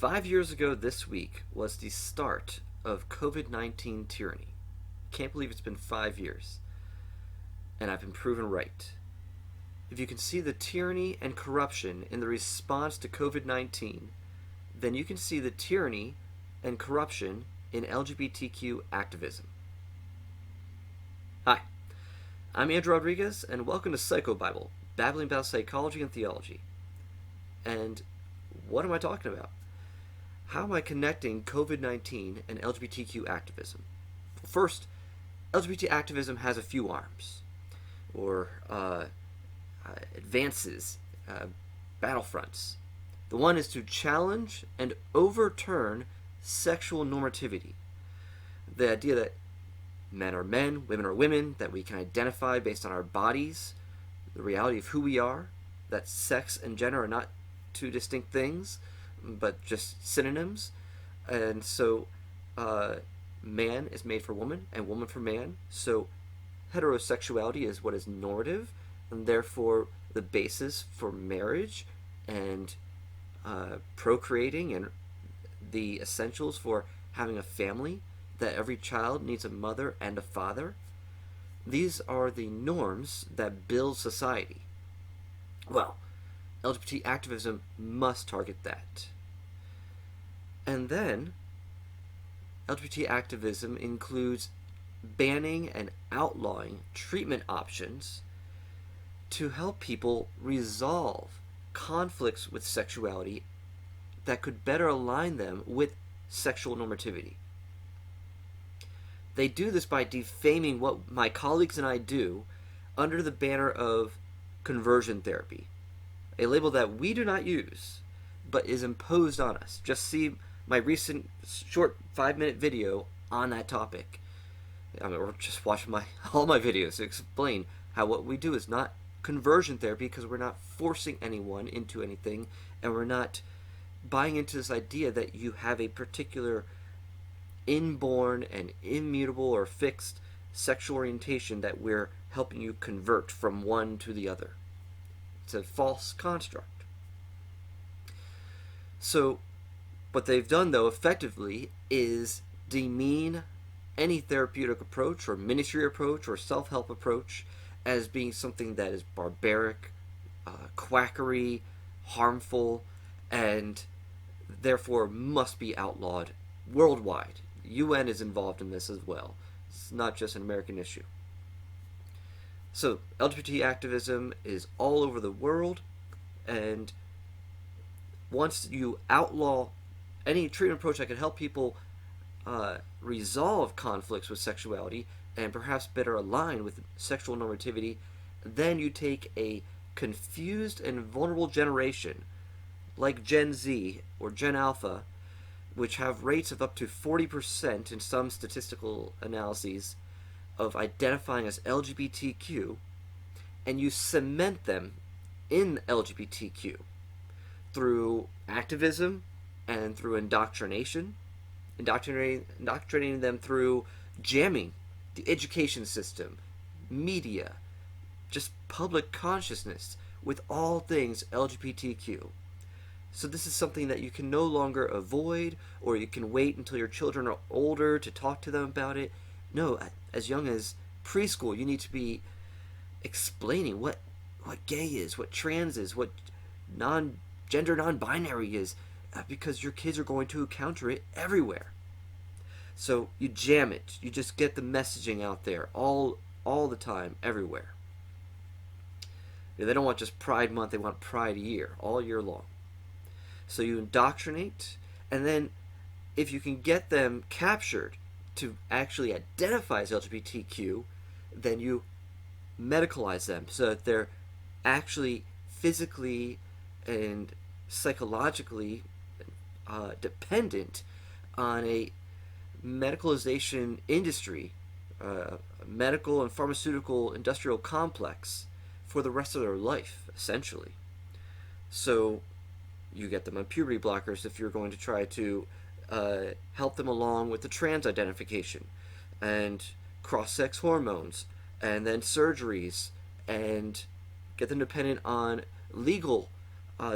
5 years ago this week was the start of COVID-19 tyranny. Can't believe it's been 5 years. And I've been proven right. If you can see the tyranny and corruption in the response to COVID-19, then you can see the tyranny and corruption in LGBTQ activism. Hi, I'm Andrew Rodriguez, and welcome to Psycho Bible, babbling about psychology and theology. And what am I talking about? How am I connecting COVID-19 and LGBTQ activism? First, LGBT activism has a few arms, or advances, battlefronts. The one is to challenge and overturn sexual normativity. The idea that men are men, women are women, that we can identify based on our bodies, the reality of who we are, that sex and gender are not two distinct things, but just synonyms. And so man is made for woman and woman for man. So heterosexuality is what is normative, and therefore the basis for marriage and procreating and the essentials for having a family, that every child needs a mother and a father. These are the norms that build society. Well, LGBT activism must target that. And then, LGBT activism includes banning and outlawing treatment options to help people resolve conflicts with sexuality that could better align them with sexual normativity. They do this by defaming what my colleagues and I do under the banner of conversion therapy, a label that we do not use, but is imposed on us. Just see my recent short 5-minute video on that topic. Or just watch all my videos to explain how what we do is not conversion therapy, because we're not forcing anyone into anything, and we're not buying into this idea that you have a particular inborn and immutable or fixed sexual orientation that we're helping you convert from one to the other. It's a false construct. So what they've done, though, effectively is demean any therapeutic approach or ministry approach or self-help approach as being something that is barbaric, quackery, harmful, and therefore must be outlawed worldwide. UN is involved in this as well. It's not just an American issue. So LGBT activism is all over the world, and once you outlaw any treatment approach that can help people resolve conflicts with sexuality and perhaps better align with sexual normativity, then you take a confused and vulnerable generation like Gen Z or Gen Alpha, which have rates of up to 40% in some statistical analyses of identifying as LGBTQ, and you cement them in LGBTQ through activism and through indoctrination, indoctrinating them through jamming the education system, media, just public consciousness with all things LGBTQ. So this is something that you can no longer avoid, or you can wait until your children are older to talk to them about it. No, as young as preschool, you need to be explaining what gay is, what trans is, what gender non-binary is, because your kids are going to encounter it everywhere. So you jam it. You just get the messaging out there all the time, everywhere. They don't want just Pride Month, they want Pride Year, all year long. So you indoctrinate, and then if you can get them captured to actually identify as LGBTQ, then you medicalize them so that they're actually physically and psychologically dependent on a medicalization industry, medical and pharmaceutical industrial complex for the rest of their life, essentially. So you get them on puberty blockers if you're going to try to help them along with the trans identification, and cross-sex hormones, and then surgeries, and get them dependent on legal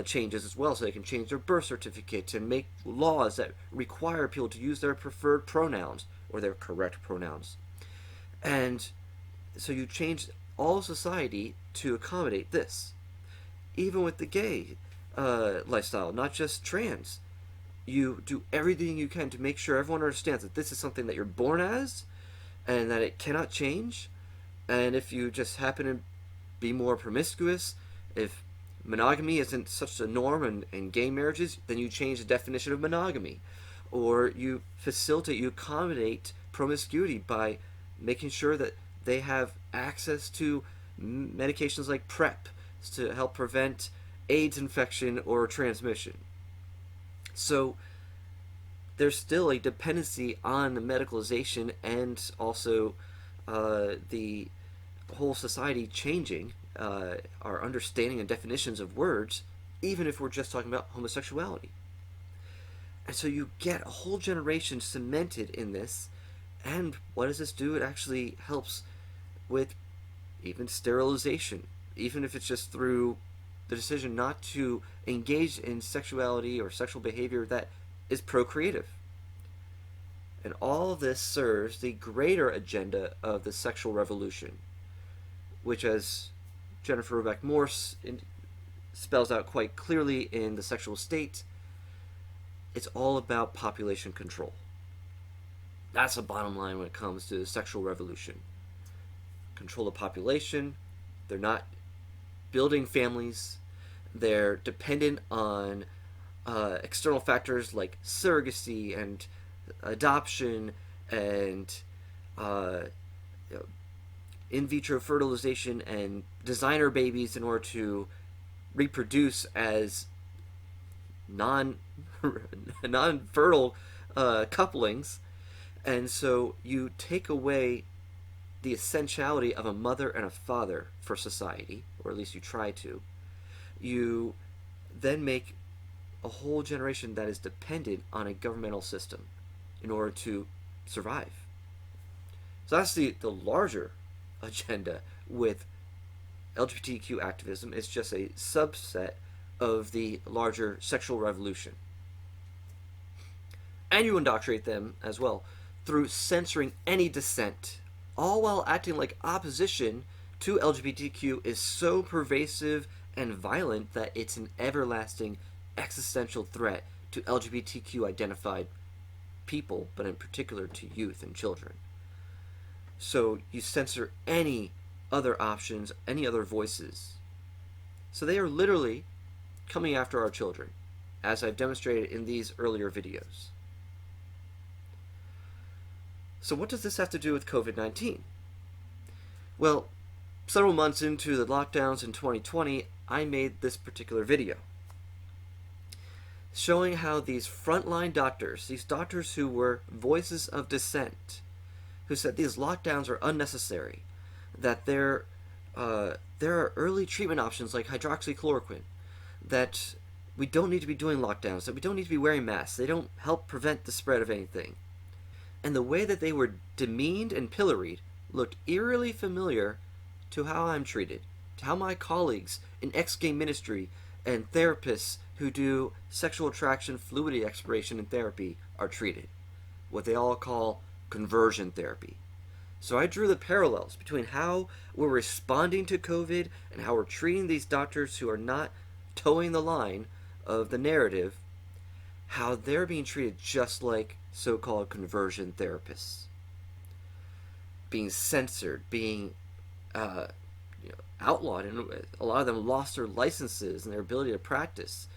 changes as well, so they can change their birth certificate and make laws that require people to use their preferred pronouns or their correct pronouns. And so you change all of society to accommodate this. Even with the gay lifestyle, not just trans. You do everything you can to make sure everyone understands that this is something that you're born as and that it cannot change. And if you just happen to be more promiscuous, if monogamy isn't such a norm in gay marriages, then you change the definition of monogamy. Or you facilitate, you accommodate promiscuity by making sure that they have access to medications like PrEP to help prevent AIDS infection or transmission. So there's still a dependency on the medicalization and also the whole society changing our understanding and definitions of words, even if we're just talking about homosexuality. And so you get a whole generation cemented in this, and what does this do? It actually helps with even sterilization, even if it's just through the decision not to engage in sexuality or sexual behavior that is procreative. And all of this serves the greater agenda of the sexual revolution, which, as Jennifer Rebecca Morse spells out quite clearly in The Sexual State, it's all about population control. That's the bottom line when it comes to the sexual revolution. Control the population. They're not building families. They're dependent on external factors like surrogacy and adoption and in vitro fertilization and designer babies in order to reproduce as non-fertile couplings. And so you take away the essentiality of a mother and a father for society, or at least you try to. You then make a whole generation that is dependent on a governmental system in order to survive. So that's the larger agenda with LGBTQ activism. It's just a subset of the larger sexual revolution. And you indoctrinate them as well through censoring any dissent, all while acting like opposition to LGBTQ is so pervasive and violent that it's an everlasting existential threat to LGBTQ identified people, but in particular to youth and children. So you censor any other options, any other voices. So they are literally coming after our children, as I've demonstrated in these earlier videos. So what does this have to do with COVID-19? Well, several months into the lockdowns in 2020, I made this particular video showing how these frontline doctors, these doctors who were voices of dissent, who said these lockdowns are unnecessary, that there are early treatment options like hydroxychloroquine, that we don't need to be doing lockdowns, that we don't need to be wearing masks, they don't help prevent the spread of anything. And the way that they were demeaned and pilloried looked eerily familiar to how I'm treated, to how my colleagues in ex-gay ministry and therapists who do sexual attraction fluidity exploration and therapy are treated, what they all call conversion therapy. So I drew the parallels between how we're responding to COVID and how we're treating these doctors who are not towing the line of the narrative, how they're being treated just like so-called conversion therapists. Being censored, being outlawed, and a lot of them lost their licenses and their ability to practice.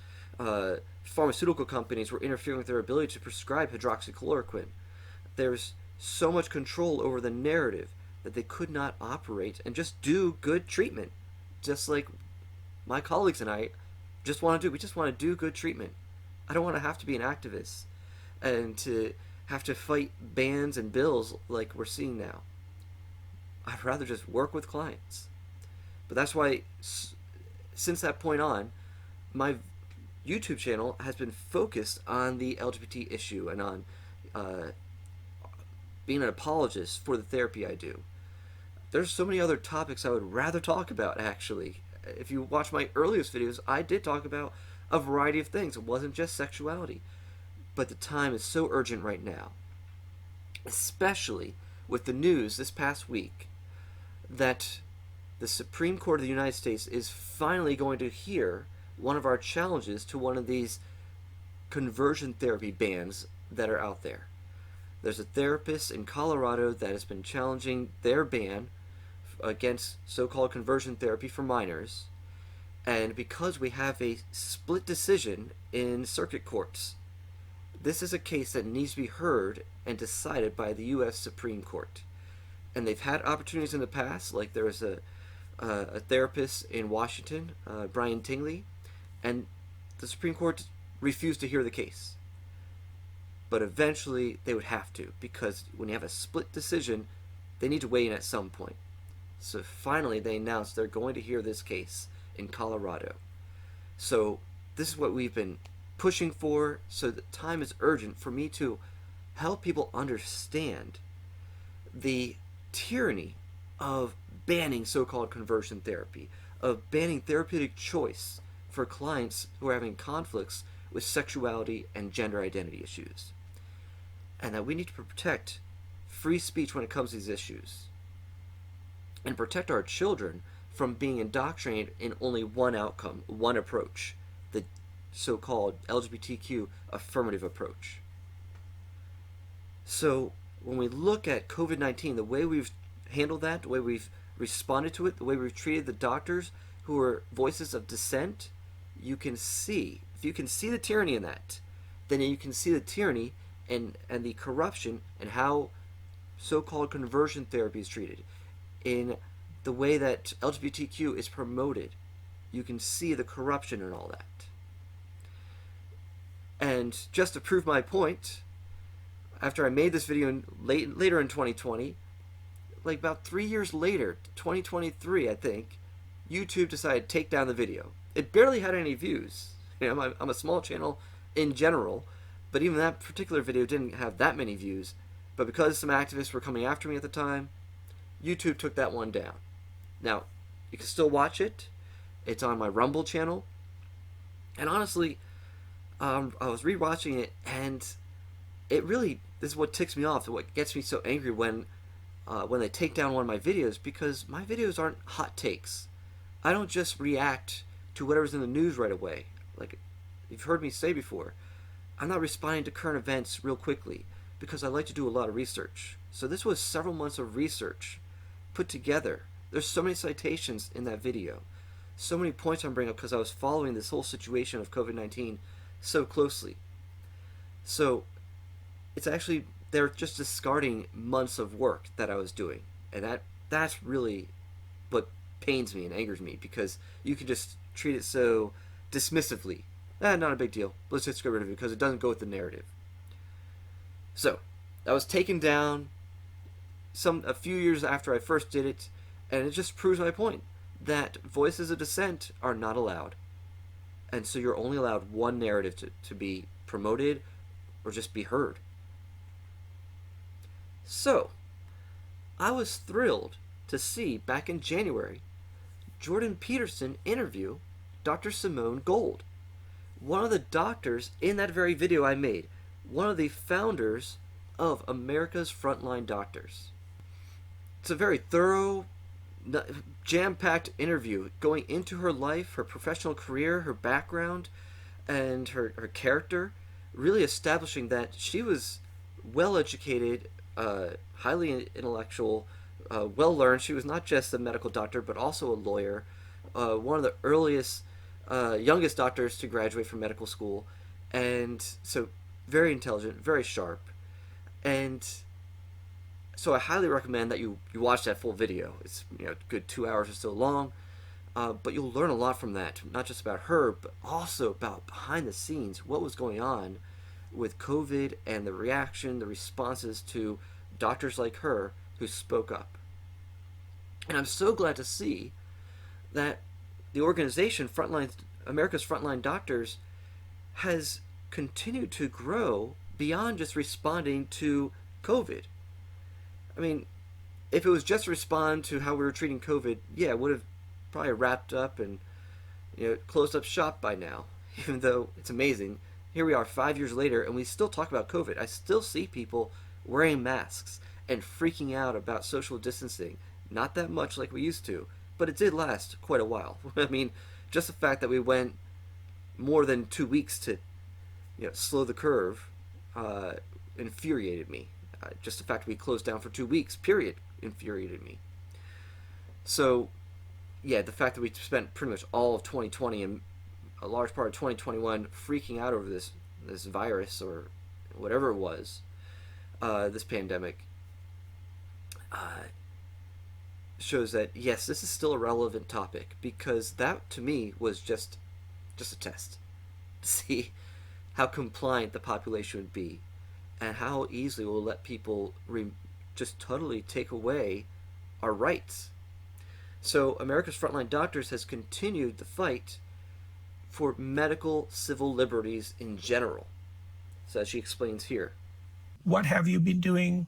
Pharmaceutical companies were interfering with their ability to prescribe hydroxychloroquine. There's so much control over the narrative that they could not operate and just do good treatment, just like my colleagues and I just want to do. We just want to do good treatment. I don't want to have to be an activist and to have to fight bans and bills like we're seeing now. I'd rather just work with clients. But that's why, since that point on, my YouTube channel has been focused on the LGBT issue and on being an apologist for the therapy I do. There's so many other topics I would rather talk about, actually, if you watch my earliest videos, I did talk about a variety of things. It wasn't just sexuality. But the time is so urgent right now, especially with the news this past week that the Supreme Court of the United States is finally going to hear one of our challenges to one of these conversion therapy bans that are out there. There's a therapist in Colorado that has been challenging their ban against so-called conversion therapy for minors, and because we have a split decision in circuit courts, this is a case that needs to be heard and decided by the U.S. Supreme Court. And they've had opportunities in the past, like there was a therapist in Washington, Brian Tingley, and the Supreme Court refused to hear the case. But eventually they would have to, because when you have a split decision, they need to weigh in at some point. So finally they announced they're going to hear this case in Colorado. So this is what we've been pushing for, so the time is urgent for me to help people understand the tyranny of banning so-called conversion therapy, of banning therapeutic choice for clients who are having conflicts with sexuality and gender identity issues. And that we need to protect free speech when it comes to these issues. And protect our children from being indoctrinated in only one outcome, one approach, the so-called LGBTQ affirmative approach. So when we look at COVID-19, the way we've handled that, the way we've responded to it, the way we've treated the doctors who are voices of dissent, you can see, if you can see the tyranny in that, then you can see the tyranny and the corruption and how so-called conversion therapy is treated, in the way that LGBTQ is promoted. You can see the corruption and all that. And just to prove my point, after I made this video later in 2020, like about 3 years later, 2023 I think, YouTube decided to take down the video. It barely had any views. You know, I'm a small channel in general, but even that particular video didn't have that many views. But because some activists were coming after me at the time, YouTube took that one down. Now, you can still watch it. It's on my Rumble channel. And honestly, I was rewatching it, and it really, this is what ticks me off, what gets me so angry when they take down one of my videos, because my videos aren't hot takes. I don't just react to whatever's in the news right away. Like you've heard me say before, I'm not responding to current events real quickly because I like to do a lot of research. So this was several months of research put together. There's so many citations in that video, so many points I'm bringing up because I was following this whole situation of COVID-19 so closely. So it's actually, they're just discarding months of work that I was doing, and that's really what pains me and angers me, because you can just treat it so dismissively. Not a big deal, let's just get rid of it because it doesn't go with the narrative. So that was taken down a few years after I first did it, and it just proves my point that voices of dissent are not allowed. And so you're only allowed one narrative to be promoted or just be heard. So, I was thrilled to see back in January Jordan Peterson interview Dr. Simone Gold, one of the doctors in that very video I made, one of the founders of America's Frontline Doctors. It's a very thorough, jam-packed interview going into her life, her professional career, her background, and her character, really establishing that she was well-educated, highly intellectual, well-learned. She was not just a medical doctor, but also a lawyer, one of the earliest, youngest doctors to graduate from medical school, and so very intelligent, very sharp. And so I highly recommend that you watch that full video. It's a good 2 hours or so long, but you'll learn a lot from that, not just about her, but also about behind the scenes, what was going on with COVID and the reaction, the responses to doctors like her who spoke up. And I'm so glad to see that the organization, America's Frontline Doctors, has continued to grow beyond just responding to COVID. I mean, if it was just respond to how we were treating COVID, yeah, it would have probably wrapped up and closed up shop by now. Even though it's amazing, here we are 5 years later, and we still talk about COVID. I still see people wearing masks and freaking out about social distancing. Not that much like we used to, but it did last quite a while. I mean, just the fact that we went more than 2 weeks to slow the curve infuriated me. Just the fact that we closed down for 2 weeks, period, infuriated me. So, yeah, the fact that we spent pretty much all of 2020 and a large part of 2021 freaking out over this virus or whatever it was, this pandemic, shows that, yes, this is still a relevant topic, because that, to me, was just a test to see how compliant the population would be and how easily we'll let people just totally take away our rights. So America's Frontline Doctors has continued the fight for medical civil liberties in general. So as she explains here. What have you been doing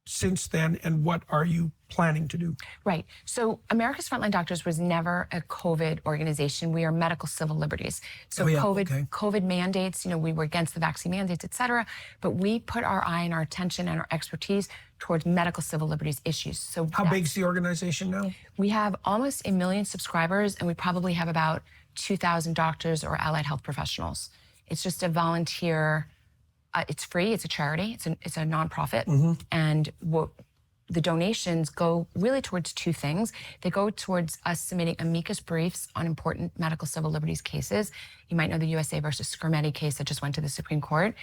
since then, and what are you planning to do? Right. So America's Frontline Doctors was never a COVID organization. We are medical civil liberties. So COVID mandates, we were against the vaccine mandates, et cetera, but we put our eye and our attention and our expertise towards medical civil liberties issues. So how big's the organization now? We have almost 1 million subscribers, and we probably have about 2,000 doctors or allied health professionals. It's just a volunteer. It's free. It's a charity. It's a nonprofit, and the donations go really towards two things. They go towards us submitting amicus briefs on important medical civil liberties cases. You might know the USA versus Skermeti case that just went to the Supreme Court.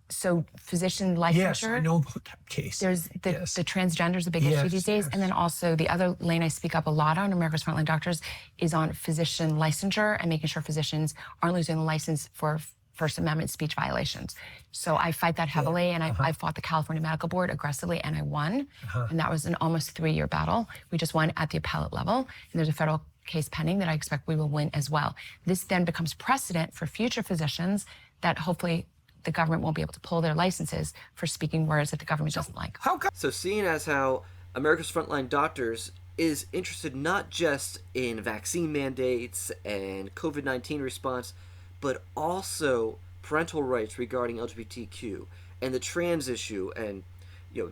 So physician licensure. Yes, I know about that case. There's the transgender is a big issue these days. And then also the other lane I speak up a lot on, America's Frontline Doctors, is on physician licensure and making sure physicians aren't losing the license for First Amendment speech violations. So I fight that heavily, and I fought the California Medical Board aggressively, and I won. And that was an almost 3-year battle. We just won at the appellate level, and there's a federal case pending that I expect we will win as well. This then becomes precedent for future physicians that hopefully the government won't be able to pull their licenses for speaking words that the government doesn't like. So seeing as how America's Frontline Doctors is interested not just in vaccine mandates and COVID-19 response, but also parental rights regarding LGBTQ and the trans issue and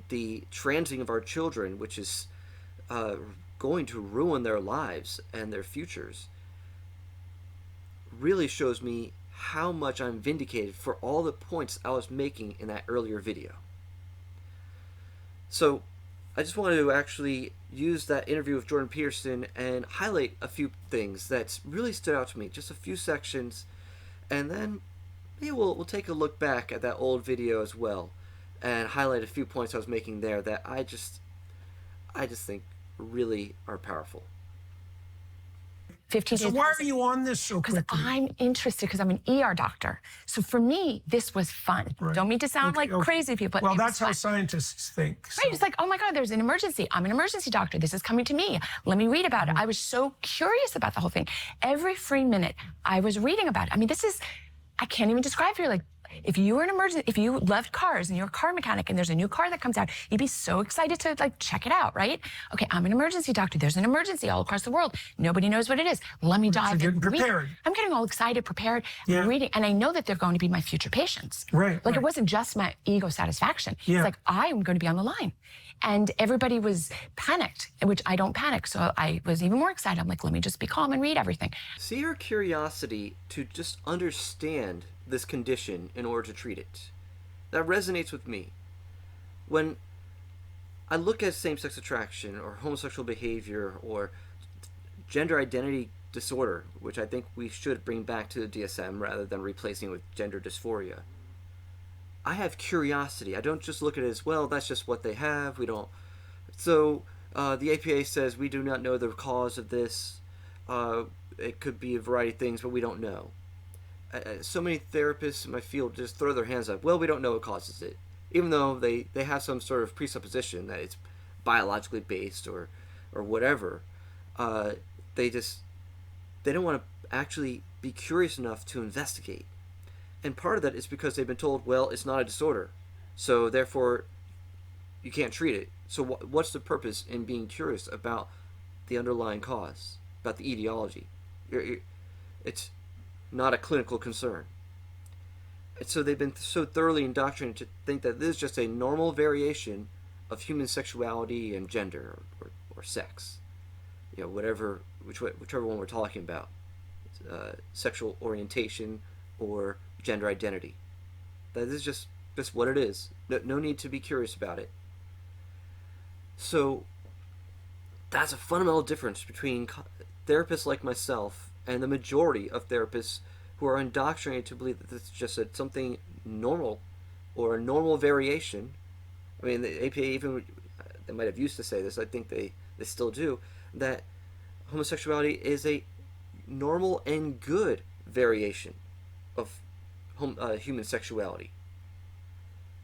the transing of our children, which is going to ruin their lives and their futures, really shows me how much I'm vindicated for all the points I was making in that earlier video. So I just wanted to actually use that interview with Jordan Peterson and highlight a few things that really stood out to me, just a few sections. And then maybe we'll take a look back at that old video as well and highlight a few points I was making there that I just think really are powerful. 15 days. So why are you on this so quickly? Because I'm interested, because I'm an ER doctor. So for me, this was fun. Right. Don't mean to sound like crazy people. Well, that's how scientists think. So. Right, it's like, oh my God, there's an emergency. I'm an emergency doctor. This is coming to me. Let me read about it. I was so curious about the whole thing. Every free minute I was reading about it. I mean, I can't even describe for you. Like, if you were an emergency, if you loved cars and you're a car mechanic and there's a new car that comes out, you'd be so excited to check it out, right? Okay, I'm an emergency doctor. There's an emergency all across the world. Nobody knows what it is. Let me dive in. Prepared. I'm getting all excited, prepared, reading, and I know that they're going to be my future patients. Right. It wasn't just my ego satisfaction. Yeah. It's like, I'm going to be on the line. And everybody was panicked, which I don't panic. So I was even more excited. I'm like, let me just be calm and read everything. See her curiosity to just understand this condition in order to treat it. That resonates with me. When I look at same-sex attraction or homosexual behavior or gender identity disorder, which I think we should bring back to the DSM rather than replacing it with gender dysphoria, I have curiosity. I don't just look at it as, well, that's just what they have. We don't. So the APA says we do not know the cause of this. It could be a variety of things, but we don't know. So many therapists in my field just throw their hands up. Well, we don't know what causes it. Even though they have some sort of presupposition that it's biologically based or whatever. They don't want to actually be curious enough to investigate. And part of that is because they've been told, well, it's not a disorder, so therefore you can't treat it. So what's the purpose in being curious about the underlying cause, about the etiology. It's not a clinical concern. And so they've been so thoroughly indoctrinated to think that this is just a normal variation of human sexuality and gender or sex. Whichever one we're talking about. Sexual orientation or gender identity. That is just what it is. No need to be curious about it. So that's a fundamental difference between therapists like myself and the majority of therapists who are indoctrinated to believe that this is just something normal or a normal variation. I mean, the APA even, they might have used to say this, I think they still do, that homosexuality is a normal and good variation of human sexuality.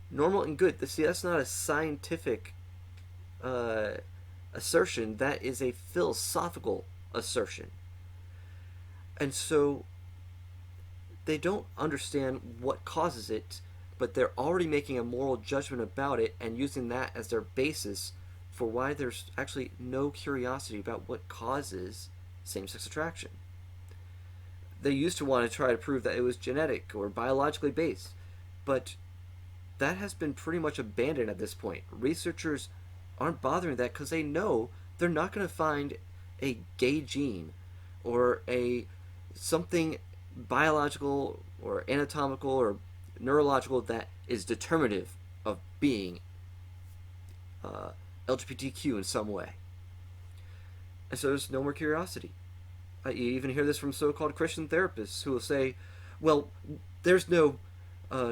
Normal and good. See, that's not a scientific assertion. That is a philosophical assertion. And so they don't understand what causes it, but they're already making a moral judgment about it and using that as their basis for why there's actually no curiosity about what causes same-sex attraction. They used to want to try to prove that it was genetic or biologically based, but that has been pretty much abandoned at this point. Researchers aren't bothering that because they know they're not going to find a gay gene or something biological or anatomical or neurological that is determinative of being LGBTQ in some way. And so there's no more curiosity. You even hear this from so-called Christian therapists who will say, well, there's no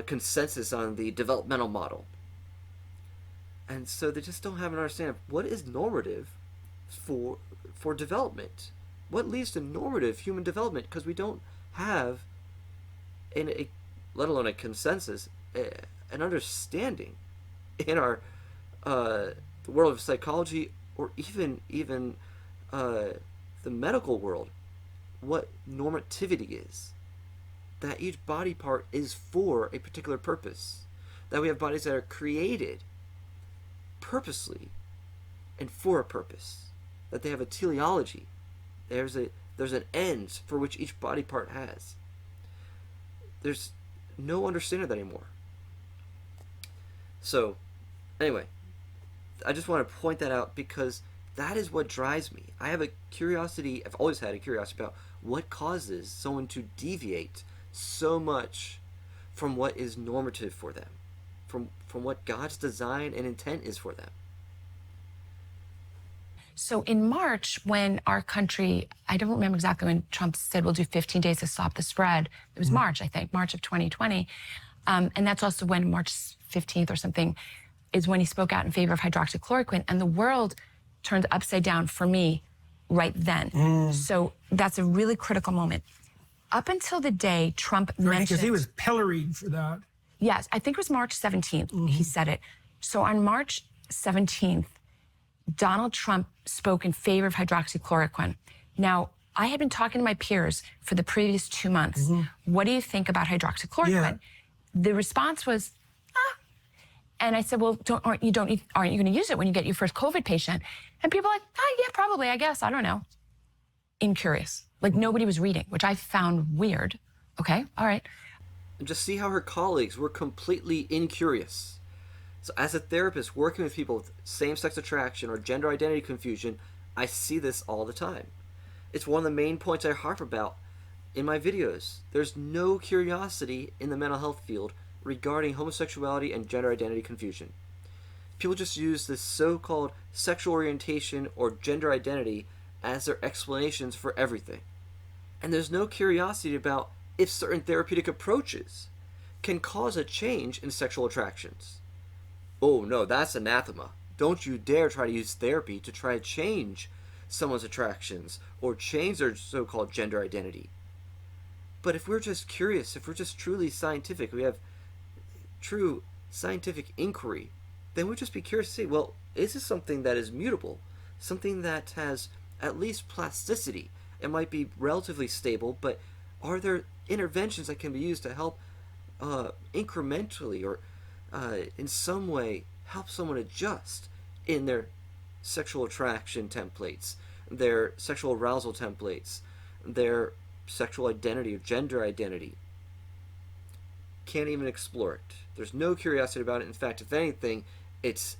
consensus on the developmental model. And so they just don't have an understanding of what is normative for development. What leads to normative human development? Because we don't have, let alone a consensus, an understanding in our the world of psychology or even the medical world what normativity is. That each body part is for a particular purpose. That we have bodies that are created purposely and for a purpose. That they have a teleology. There's an end for which each body part has. There's no understanding of that anymore. So, anyway, I just want to point that out because that is what drives me. I have a curiosity, I've always had a curiosity about what causes someone to deviate so much from what is normative for them, from what God's design and intent is for them. So in March, when our country, I don't remember exactly when Trump said we'll do 15 days to stop the spread. It was March, I think, March of 2020. And that's also when March 15th or something is when he spoke out in favor of hydroxychloroquine. And the world turned upside down for me right then. So that's a really critical moment. Up until the day Trump mentioned... Because he was pilloried for that. Yes, I think it was March 17th he said it. So on March 17th, Donald Trump spoke in favor of hydroxychloroquine. Now, I had been talking to my peers for the previous 2 months. What do you think about hydroxychloroquine? Yeah. The response was, And I said, well, aren't you going to use it when you get your first COVID patient? And people are like, yeah, probably, I guess, I don't know. Incurious. Like nobody was reading, which I found weird. Okay, all right. And just see how her colleagues were completely incurious. So as a therapist working with people with same-sex attraction or gender identity confusion, I see this all the time. It's one of the main points I harp about in my videos. There's no curiosity in the mental health field regarding homosexuality and gender identity confusion. People just use this so-called sexual orientation or gender identity as their explanations for everything. And there's no curiosity about if certain therapeutic approaches can cause a change in sexual attractions. Oh no, that's anathema. Don't you dare try to use therapy to try to change someone's attractions or change their so-called gender identity. But if we're just curious, if we're just truly scientific, we have true scientific inquiry, then we'll just be curious to see, well, is this something that is mutable? Something that has at least plasticity? It might be relatively stable, but are there interventions that can be used to help incrementally or in some way help someone adjust in their sexual attraction templates their sexual arousal templates, their sexual identity or gender identity. Can't even explore it. There's no curiosity about it. In fact, if anything, it's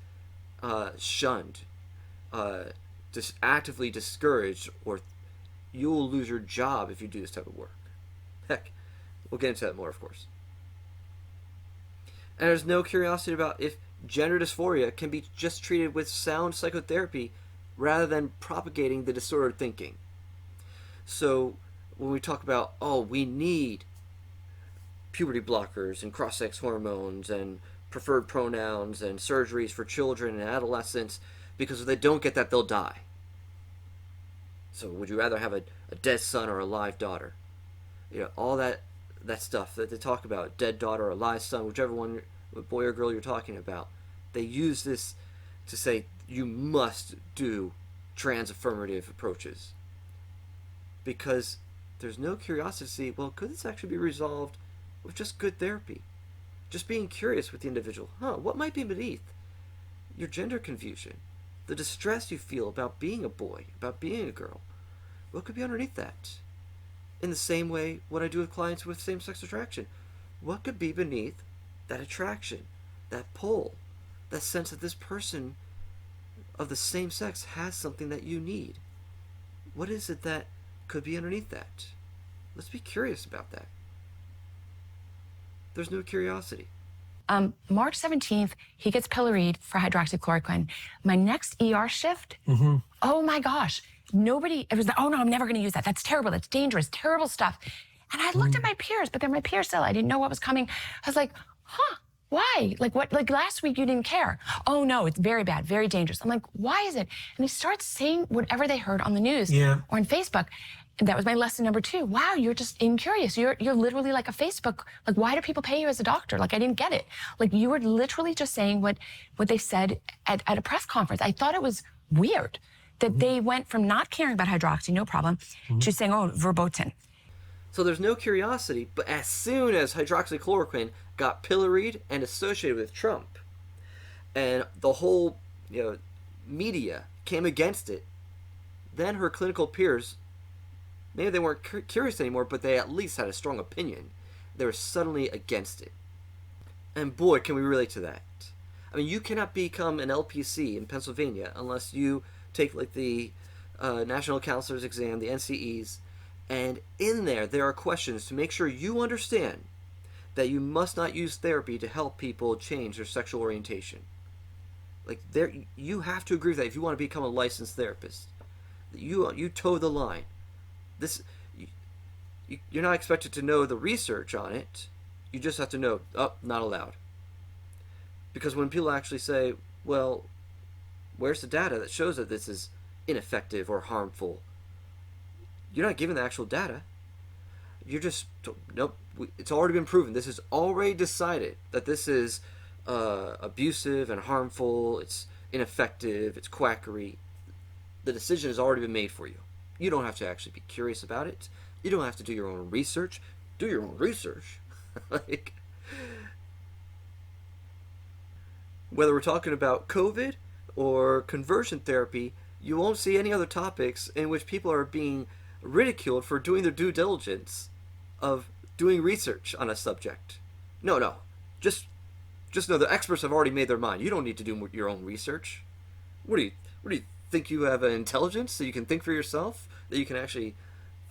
shunned, just actively discouraged, or you will lose your job if you do this type of work. Heck, we'll get into that more, of course. And there's no curiosity about if gender dysphoria can be just treated with sound psychotherapy rather than propagating the disordered thinking. So when we talk about, oh, we need puberty blockers and cross-sex hormones and preferred pronouns and surgeries for children and adolescents, because if they don't get that, they'll die. So would you rather have a dead son or a live daughter? You know, all that stuff that they talk about, dead daughter or live son, whichever one, boy or girl you're talking about. They use this to say you must do trans affirmative approaches. Because there's no curiosity to see, well, could this actually be resolved with just good therapy? Just being curious with the individual. What might be beneath your gender confusion? The distress you feel about being a boy, about being a girl. What could be underneath that? In the same way, what I do with clients with same-sex attraction. What could be beneath that attraction, that pull, that sense that this person of the same sex has something that you need? What is it that could be underneath that? Let's be curious about that. There's no curiosity. March 17th, he gets pilloried for hydroxychloroquine. My next ER shift, oh my gosh, it was like, oh no, I'm never gonna use that. That's terrible, that's dangerous, terrible stuff. And I looked at my peers, but they're my peers still. I didn't know what was coming. I was like, why? Like last week you didn't care. Oh no, it's very bad, very dangerous. I'm like, why is it? And they start saying whatever they heard on the news or on Facebook. And that was my lesson number 2. Wow, you're just incurious. You're literally like a Facebook. Like, why do people pay you as a doctor? Like, I didn't get it. Like, you were literally just saying what they said at a press conference. I thought it was weird that they went from not caring about hydroxy, no problem, to saying, oh, verboten. So there's no curiosity, but as soon as hydroxychloroquine got pilloried and associated with Trump, and the whole media came against it, then her clinical peers, maybe they weren't curious anymore, but they at least had a strong opinion. They were suddenly against it. And boy, can we relate to that. I mean, you cannot become an LPC in Pennsylvania unless you take like the National Counselor's Exam, the NCEs, and in there are questions to make sure you understand that you must not use therapy to help people change their sexual orientation. Like, you have to agree with that if you want to become a licensed therapist. You toe the line. You're not expected to know the research on it. You just have to know, not allowed. Because when people actually say, well, where's the data that shows that this is ineffective or harmful? You're not given the actual data. You're just, nope, it's already been proven. This is already decided that this is abusive and harmful, it's ineffective, it's quackery. The decision has already been made for you. You don't have to actually be curious about it. You don't have to do your own research. Do your own research. Like, whether we're talking about COVID or conversion therapy, you won't see any other topics in which people are being ridiculed for doing their due diligence of doing research on a subject. No. Just know the experts have already made their mind. You don't need to do your own research. What do you think you have an intelligence that you can think for yourself? That you can actually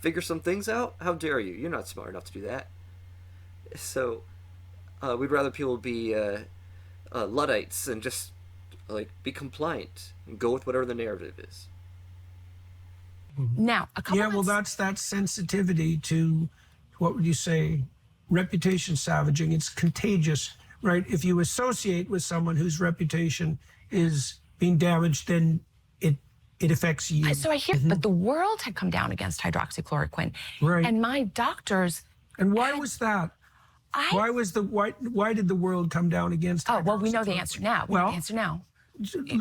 figure some things out? How dare you? You're not smart enough to do that. So we'd rather people be Luddites and just be compliant and go with whatever the narrative is. Now, a couple well, that's that sensitivity to, what would you say, reputation savaging. It's contagious, right? If you associate with someone whose reputation is being damaged, then it affects you. So I hear, but the world had come down against hydroxychloroquine. Right. And my doctors... And why was that? Why did the world come down against Oh, well, we know the answer now.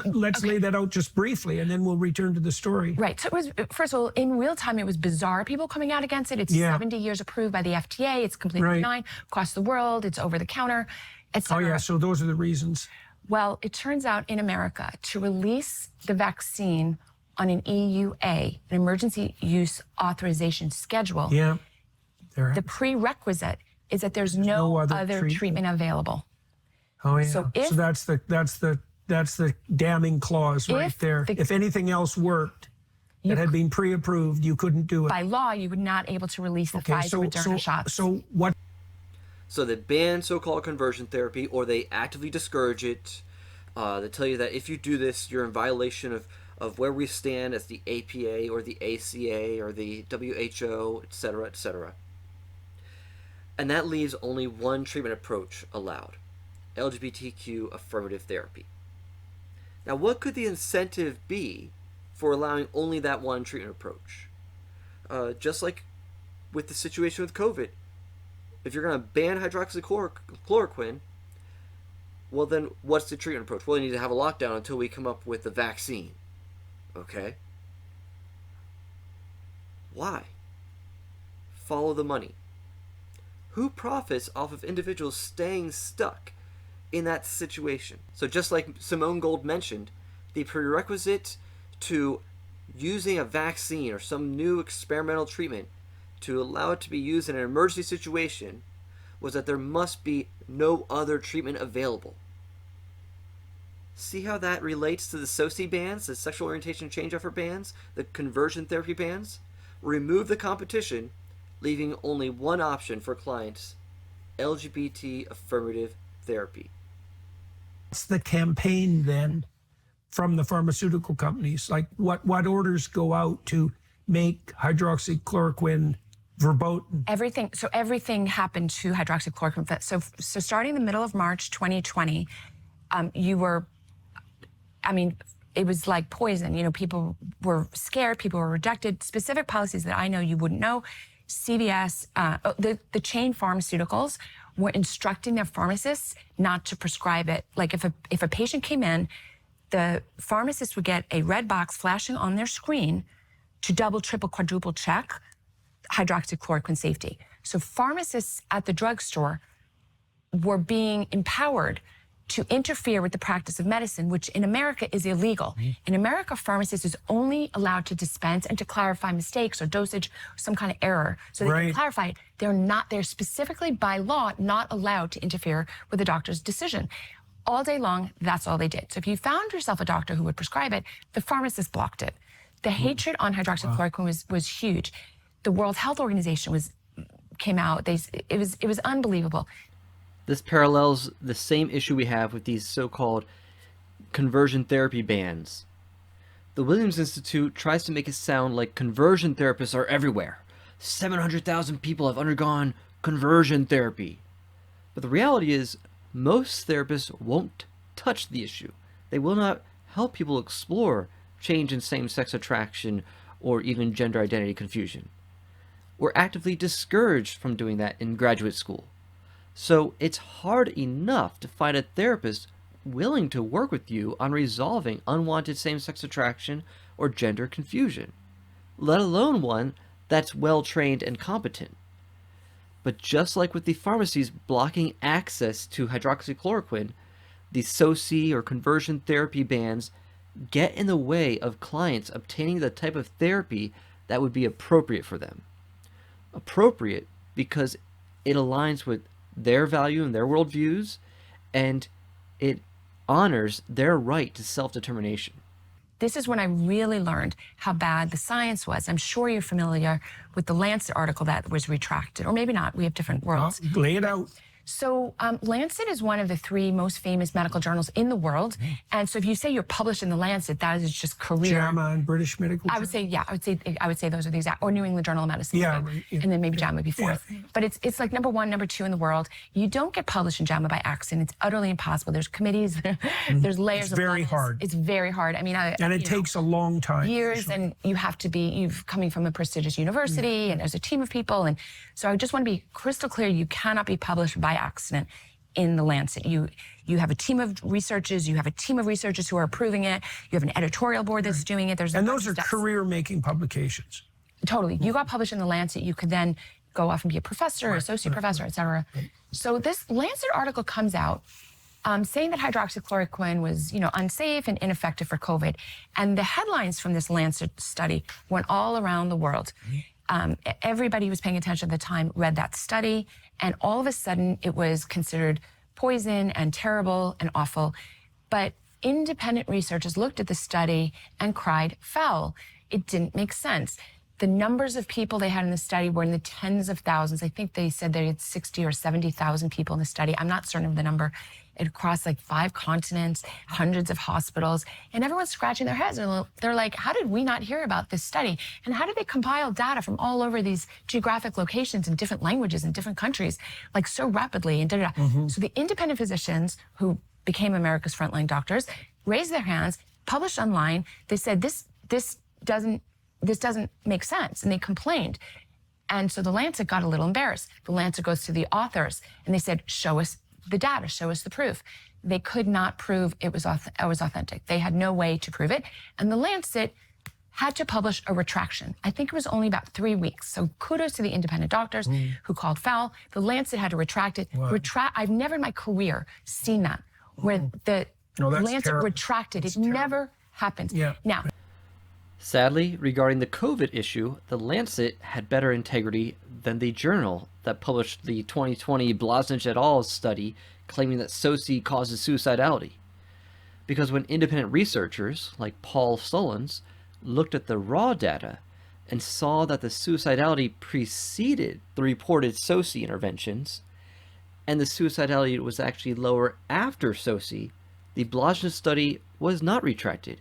Let's lay that out just briefly, and then we'll return to the story. Right. So it was, first of all, in real time, it was bizarre. People coming out against it. It's 70 years approved by the FDA. It's completely benign across the world. It's over the counter, etc. Oh, yeah. So those are the reasons. Well, it turns out in America, to release the vaccine on an EUA, an emergency use authorization schedule, Yeah. the prerequisite is that there's no other treatment available. Oh, yeah. So that's the damning clause right there. If anything else worked that had been pre-approved, you couldn't do it. By law, you would not able to release the Pfizer Moderna shots. So what? So they ban so-called conversion therapy, or they actively discourage it. They tell you that if you do this, you're in violation of where we stand as the APA or the ACA or the WHO, etc., etc. And that leaves only one treatment approach allowed: LGBTQ affirmative therapy. Now, what could the incentive be for allowing only that one treatment approach? Just like with the situation with COVID, if you're going to ban hydroxychloroquine, well, then what's the treatment approach? Well, you need to have a lockdown until we come up with the vaccine. Okay? Why? Follow the money. Who profits off of individuals staying stuck in that situation? So just like Simone Gold mentioned, the prerequisite to using a vaccine or some new experimental treatment to allow it to be used in an emergency situation was that there must be no other treatment available. See how that relates to the SOCE bans, the sexual orientation change effort bans, the conversion therapy bans? Remove the competition, leaving only one option for clients: LGBT affirmative therapy. What's the campaign then from the pharmaceutical companies? Like what orders go out to make hydroxychloroquine verboten? Everything happened to hydroxychloroquine. So starting in the middle of March 2020, it was like poison. People were scared, people were rejected. Specific policies that I know you wouldn't know. CVS, the chain pharmaceuticals were instructing their pharmacists not to prescribe it. Like if a patient came in, the pharmacist would get a red box flashing on their screen to double, triple, quadruple check hydroxychloroquine safety. So pharmacists at the drugstore were being empowered to interfere with the practice of medicine, which in America is illegal. In America, pharmacists is only allowed to dispense and to clarify mistakes or dosage, or some kind of error. So they can clarify it. They're specifically by law not allowed to interfere with the doctor's decision. All day long, that's all they did. So if you found yourself a doctor who would prescribe it, the pharmacist blocked it. The hatred on hydroxychloroquine was huge. The World Health Organization came out. It was unbelievable. This parallels the same issue we have with these so-called conversion therapy bans. The Williams Institute tries to make it sound like conversion therapists are everywhere. 700,000 people have undergone conversion therapy. But the reality is, most therapists won't touch the issue. They will not help people explore change in same-sex attraction or even gender identity confusion. We're actively discouraged from doing that in graduate school. So it's hard enough to find a therapist willing to work with you on resolving unwanted same-sex attraction or gender confusion, let alone one that's well-trained and competent. But just like with the pharmacies blocking access to hydroxychloroquine, the SOCE or conversion therapy bans get in the way of clients obtaining the type of therapy that would be appropriate for them. Appropriate because it aligns with their value and their worldviews, and it honors their right to self-determination. This is when I really learned how bad the science was. I'm sure you're familiar with the Lancet article that was retracted, or maybe not. We have different worlds. Lay it out. So Lancet is one of the 3 most famous medical journals in the world. And so if you say you're published in the Lancet, that is just career. JAMA and British Medical Journal? I would say those are the exact, or New England Journal of Medicine. Yeah, And then maybe JAMA would be 4th. Yeah. But it's like number 1, number 2 in the world. You don't get published in JAMA by accident. It's utterly impossible. There's committees, there's layers of very hard. It's very hard. I mean, and it takes a long time. Years, and you have to be, you've coming from a prestigious university, and there's a team of people. And so I just want to be crystal clear, you cannot be published by accident in the Lancet. You have a team of researchers, you have a team of researchers who are approving it, you have an editorial board that's doing it. And those are career-making publications. Totally. You got published in the Lancet, you could then go off and be a professor, associate professor, et cetera. So this Lancet article comes out saying that hydroxychloroquine was, unsafe and ineffective for COVID. And the headlines from this Lancet study went all around the world. Everybody who was paying attention at the time read that study, and all of a sudden it was considered poison and terrible and awful. But independent researchers looked at the study and cried foul. It didn't make sense. The numbers of people they had in the study were in the tens of thousands. I think they said they had 60 or 70,000 people in the study. I'm not certain of the number. It crossed like 5 continents, hundreds of hospitals, and everyone's scratching their heads. They're like, how did we not hear about this study? And how did they compile data from all over these geographic locations in different languages in different countries, like so rapidly and da-da-da. So the independent physicians who became America's Frontline doctors raised their hands, published online. They said, this doesn't make sense, and they complained. And so the Lancet got a little embarrassed. The Lancet goes to the authors, and they said, show us the data, show us the proof. They could not prove it was authentic. They had no way to prove it. And the Lancet had to publish a retraction. I think it was only about 3 weeks. So kudos to the independent doctors who called foul. The Lancet had to retract it. Wow. I've never in my career seen that, where the Lancet terrible. retracted. That's it never happens. Yeah. Now, Sadly, regarding the COVID issue, the Lancet had better integrity than the journal that published the 2020 Blaznic et al. Study claiming that SOCE causes suicidality. Because when independent researchers, like Paul Sullins, looked at the raw data and saw that the suicidality preceded the reported SOCE interventions, and the suicidality was actually lower after SOCE, the Blaznic study was not retracted,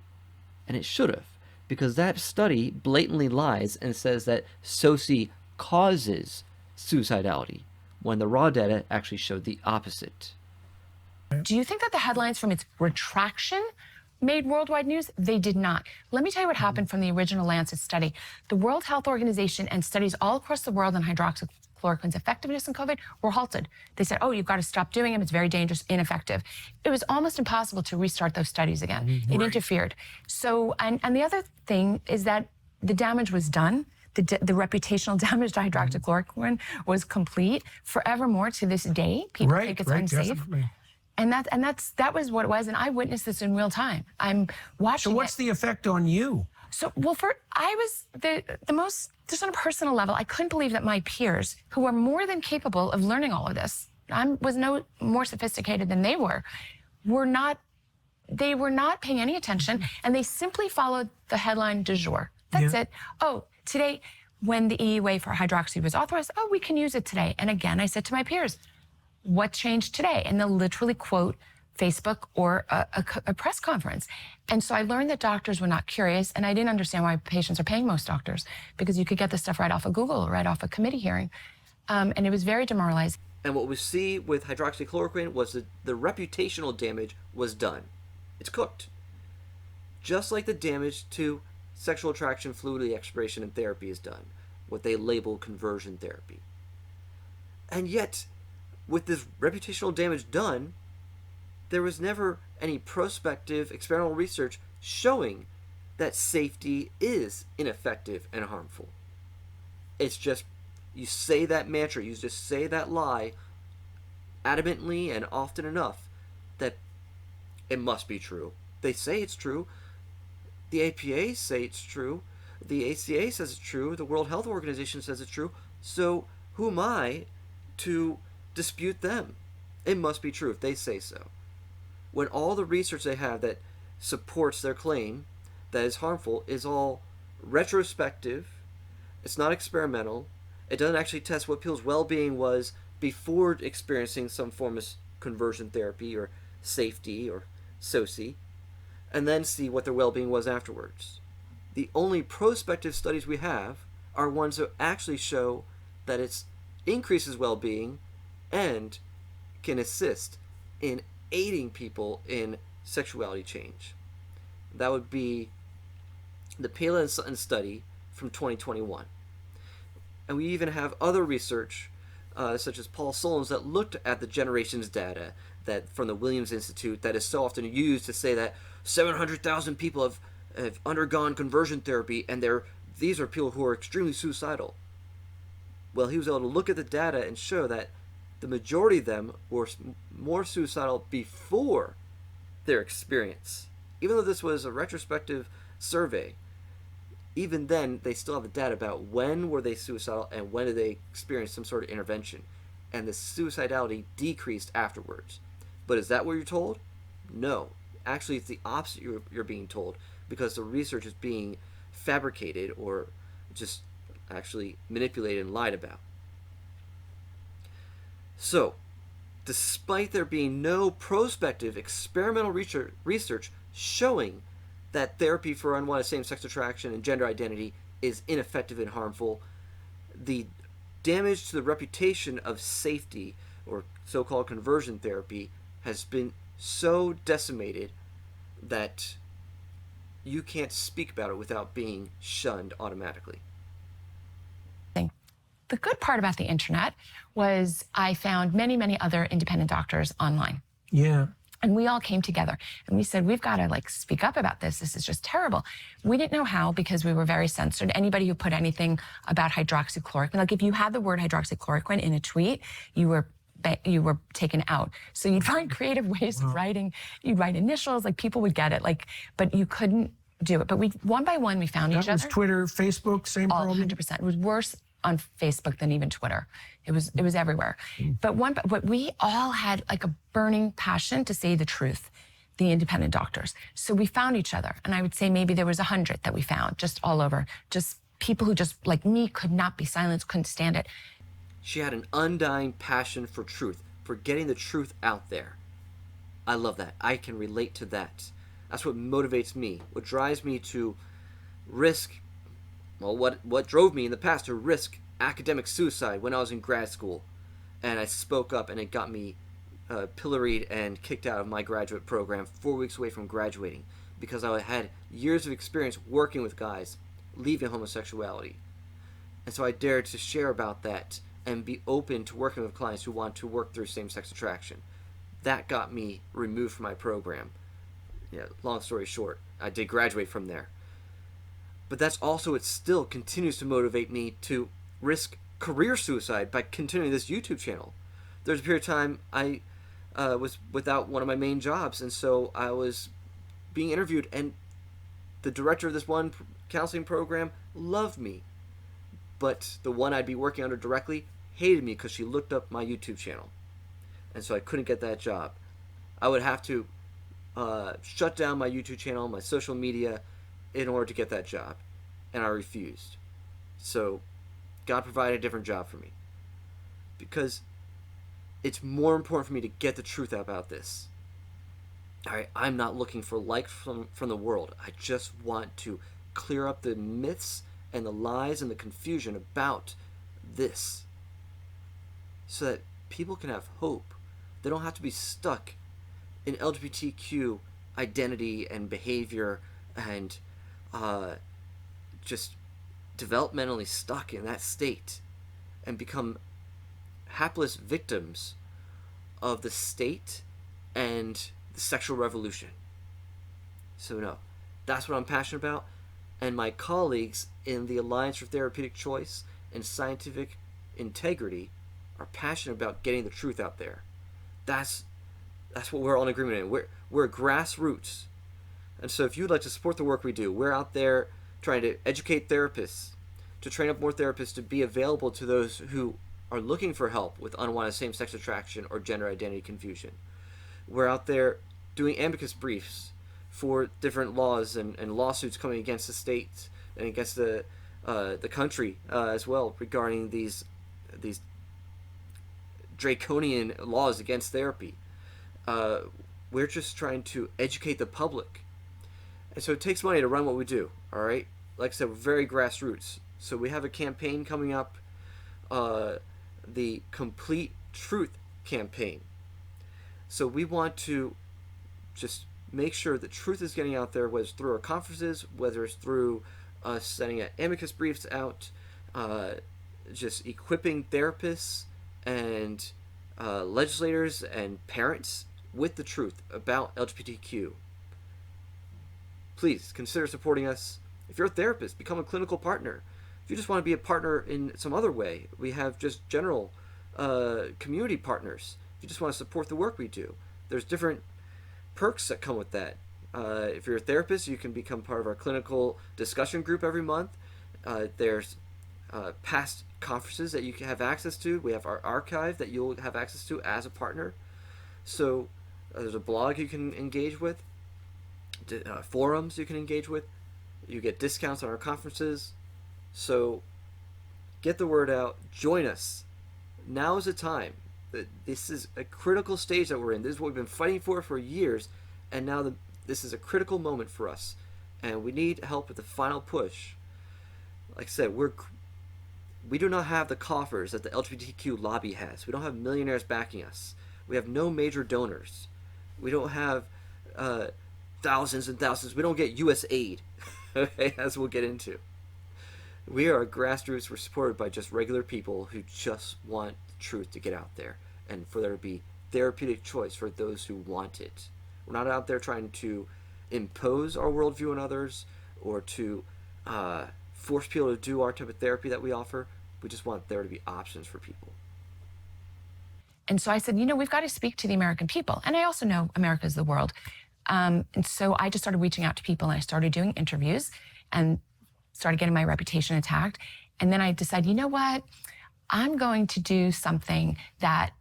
and it should have. Because that study blatantly lies and says that SOCE causes suicidality, when the raw data actually showed the opposite. do you think that the headlines from its retraction made worldwide news? They did not. Let me tell you what happened from the original Lancet study. The World Health Organization and studies all across the world on hydroxychloroquine's effectiveness in COVID were halted. They said, oh, you've got to stop doing them. It's very dangerous, ineffective. It was almost impossible to restart those studies again. It interfered. So, and the other thing is that the damage was done. The reputational damage to hydroxychloroquine was complete. Forevermore to this day, people think it's unsafe. Definitely. And that was what it was. And I witnessed this in real time. I'm watching. So what's the effect on you? So, well, I was the most, just on a personal level, I couldn't believe that my peers, who were more than capable of learning all of this, I was no more sophisticated than they were not paying any attention, and they simply followed the headline du jour. That's it. Oh, today, when the EUA for hydroxy was authorized, oh, we can use it today. And again, I said to my peers, what changed today? And they'll literally quote Facebook or a press conference. And so I learned that doctors were not curious, and I didn't understand why patients are paying most doctors, because you could get this stuff right off of Google, right off a committee hearing. And it was very demoralizing. And what we see with hydroxychloroquine was that the reputational damage was done. It's cooked. Just like the damage to sexual attraction, fluidity expiration, and therapy is done, what they label conversion therapy. And yet, with this reputational damage done, there was never any prospective experimental research showing that safety is ineffective and harmful. It's just, you say that mantra, you just say that lie adamantly and often enough that it must be true. They say it's true. The APA say it's true. The ACA says it's true. The World Health Organization says it's true. So who am I to dispute them? It must be true if they say so. When all the research they have that supports their claim that is harmful is all retrospective, it's not experimental, it doesn't actually test what people's well-being was before experiencing some form of conversion therapy or safety or SOCE, and then see what their well-being was afterwards. The only prospective studies we have are ones that actually show that it increases well-being and can assist in aiding people in sexuality change. That would be the Pela Sutton study from 2021. And we even have other research, such as Paul Sullins, that looked at the generations data that from the Williams Institute that is so often used to say that 700,000 people have undergone conversion therapy, and these are people who are extremely suicidal. Well, he was able to look at the data and show that the majority of them were more suicidal before their experience. Even though this was a retrospective survey, even then they still have the data about when were they suicidal and when did they experience some sort of intervention. And the suicidality decreased afterwards. But is that what you're told? No. Actually, it's the opposite you're being told, because the research is being fabricated or just actually manipulated and lied about. So, despite there being no prospective experimental research showing that therapy for unwanted same-sex attraction and gender identity is ineffective and harmful, the damage to the reputation of safety, or so-called conversion therapy, has been so decimated that you can't speak about it without being shunned automatically. The good part about the internet was I found many, many other independent doctors online. Yeah. And we all came together and we said, we've got to speak up about this. This is just terrible. We didn't know how because we were very censored. Anybody who put anything about hydroxychloroquine, if you had the word hydroxychloroquine in a tweet, you were taken out. So you'd find creative ways of writing. You'd write initials, people would get it, but you couldn't do it. But we, one by one, we found each other. That was Twitter, Facebook, same problem? 100%. It was worse on Facebook than even Twitter. It was everywhere. But we all had a burning passion to say the truth, the independent doctors. So we found each other. And I would say maybe there was 100 that we found just all over. Just people who just like me could not be silenced, couldn't stand it. She had an undying passion for truth, for getting the truth out there. I love that. I can relate to that. That's what motivates me, what drives me to risk, what drove me in the past to risk academic suicide when I was in grad school. And I spoke up, and it got me pilloried and kicked out of my graduate program 4 weeks away from graduating, because I had years of experience working with guys leaving homosexuality. And so I dared to share about that and be open to working with clients who want to work through same-sex attraction. That got me removed from my program. Yeah, long story short, I did graduate from there. But that's also, it still continues to motivate me to risk career suicide by continuing this YouTube channel. There's a period of time I was without one of my main jobs, and so I was being interviewed, and the director of this one counseling program loved me, but the one I'd be working under directly hated me because she looked up my YouTube channel, and so I couldn't get that job. I would have to shut down my YouTube channel, my social media, in order to get that job, and I refused. So God provided a different job for me, because it's more important for me to get the truth about this. I'm not looking for likes from the world. I just want to clear up the myths and the lies and the confusion about this, so that people can have hope. They don't have to be stuck in LGBTQ identity and behavior and just developmentally stuck in that state and become hapless victims of the state and the sexual revolution. So no, that's what I'm passionate about, and my colleagues in the Alliance for Therapeutic Choice and Scientific Integrity are passionate about getting the truth out there. That's what we're all in agreement in. We're grassroots. And so if you'd like to support the work we do, we're out there trying to educate therapists, to train up more therapists to be available to those who are looking for help with unwanted same-sex attraction or gender identity confusion. We're out there doing amicus briefs for different laws and lawsuits coming against the state and against the country as well, regarding these draconian laws against therapy. We're just trying to educate the public. And so it takes money to run what we do, all right? Like I said, we're very grassroots. So we have a campaign coming up, the Complete Truth campaign. So we want to just make sure that truth is getting out there, whether it's through our conferences, whether it's through us sending amicus briefs out, just equipping therapists and legislators and parents with the truth about LGBTQ. Please consider supporting us. If you're a therapist, become a clinical partner. If you just want to be a partner in some other way, we have just general community partners. If you just want to support the work we do, there's different perks that come with that. If you're a therapist, you can become part of our clinical discussion group every month. There's past conferences that you can have access to. We have our archive that you'll have access to as a partner. So there's a blog you can engage with, forums you can engage with. You get discounts on our conferences. So get the word out. Join us. Now is the time. This is a critical stage that we're in. This is what we've been fighting for years, and now this is a critical moment for us, and we need help with the final push. Like I said, we do not have the coffers that the LGBTQ lobby has. We don't have millionaires backing us. We have no major donors. We don't have thousands and thousands. We don't get USAID, okay, as we'll get into. We are grassroots. We're supported by just regular people who just want the truth to get out there and for there to be therapeutic choice for those who want it. We're not out there trying to impose our worldview on others or to force people to do our type of therapy that we offer. We just want there to be options for people. And so I said, we've got to speak to the American people. And I also know America is the world. And so I just started reaching out to people, and I started doing interviews and started getting my reputation attacked. And then I decided, you know what? I'm going to do something that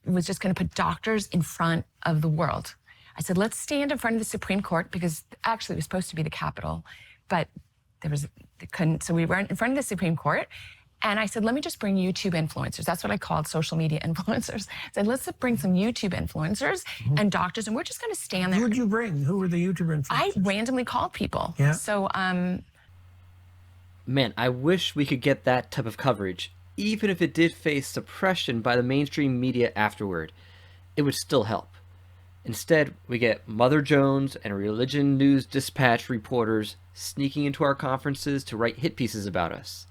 was just going to put doctors in front of the world. I said, let's stand in front of the Supreme Court, because actually it was supposed to be the Capitol, but they couldn't. So we were in front of the Supreme Court. And I said, let me just bring YouTube influencers. That's what I called social media influencers. I said, let's bring some YouTube influencers and doctors, and we're just going to stand there. Who would you bring? Who were the YouTube influencers? I randomly called people. Yeah. So, Man, I wish we could get that type of coverage, even if it did face suppression by the mainstream media afterward. It would still help. Instead, we get Mother Jones and Religion News Dispatch reporters sneaking into our conferences to write hit pieces about us.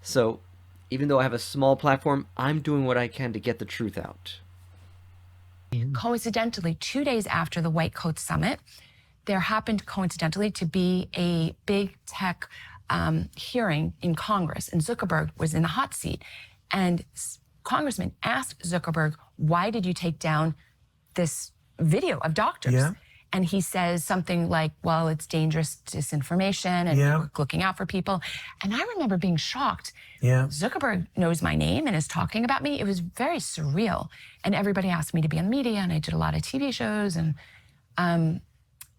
So, even though I have a small platform, I'm doing what I can to get the truth out. Coincidentally, 2 days after the White Coat Summit, there happened coincidentally to be a big tech hearing in Congress, and Zuckerberg was in the hot seat. And Congressman asked Zuckerberg, why did you take down this video of doctors? Yeah. And he says something like, well, it's dangerous disinformation and we're looking out for people. And I remember being shocked. Yeah. Zuckerberg knows my name and is talking about me. It was very surreal. And everybody asked me to be on the media, and I did a lot of TV shows. And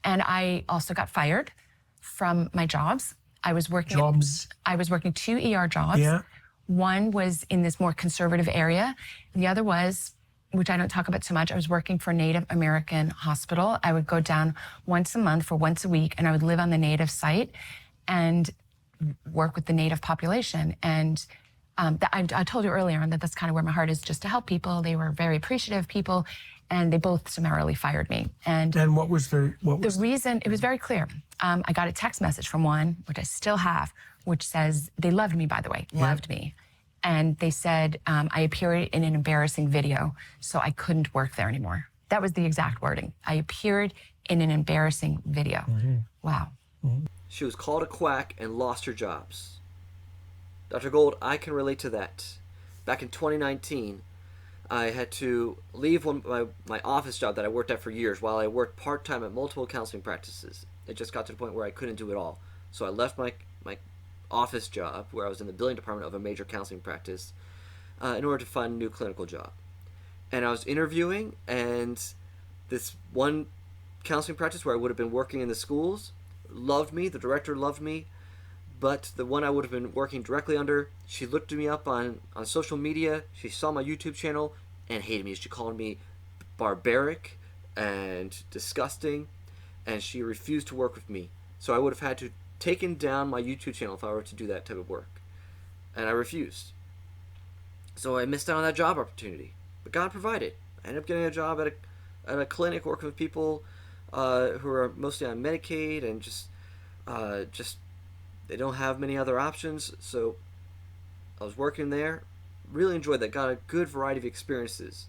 I also got fired from my jobs. I was working I was working 2 ER jobs. Yeah. One was in this more conservative area. The other was, which I don't talk about so much, I was working for a Native American hospital. I would go down once a month for once a week, and I would live on the Native site and work with the Native population. And I told you earlier on that that's kind of where my heart is, just to help people. They were very appreciative people, and they both summarily fired me. And what was the reason? It was very clear. I got a text message from one, which I still have, which says, they loved me, by the way, loved me. And they said, I appeared in an embarrassing video, so I couldn't work there anymore. That was the exact wording. I appeared in an embarrassing video. Mm-hmm. Wow. Mm-hmm. She was called a quack and lost her jobs. Dr. Gold, I can relate to that. Back in 2019, I had to leave my office job that I worked at for years while I worked part-time at multiple counseling practices. It just got to the point where I couldn't do it all. So I left my office job, where I was in the billing department of a major counseling practice, in order to find a new clinical job. And I was interviewing, and this one counseling practice where I would have been working in the schools loved me, the director loved me, but the one I would have been working directly under, she looked me up on social media, she saw my YouTube channel, and hated me. She called me barbaric and disgusting, and she refused to work with me. So I would have had to taken down my YouTube channel if I were to do that type of work. And I refused. So I missed out on that job opportunity. But God provided. I ended up getting a job at a clinic working with people who are mostly on Medicaid and just they don't have many other options. So I was working there. Really enjoyed that. Got a good variety of experiences.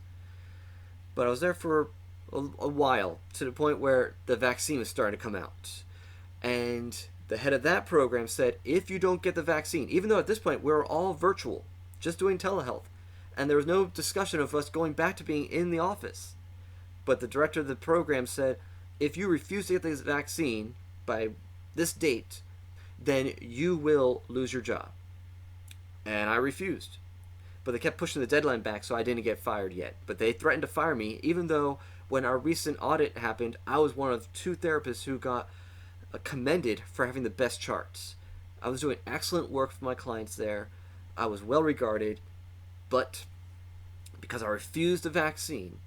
But I was there for a while, to the point where the vaccine was starting to come out. And the head of that program said, if you don't get the vaccine, even though at this point we were all virtual, just doing telehealth, and there was no discussion of us going back to being in the office. But the director of the program said, if you refuse to get this vaccine by this date, then you will lose your job. And I refused. But they kept pushing the deadline back, so I didn't get fired yet. But they threatened to fire me, even though when our recent audit happened, I was one of 2 therapists who got commended for having the best charts. I was doing excellent work for my clients there. I was well regarded, but because I refused the vaccine,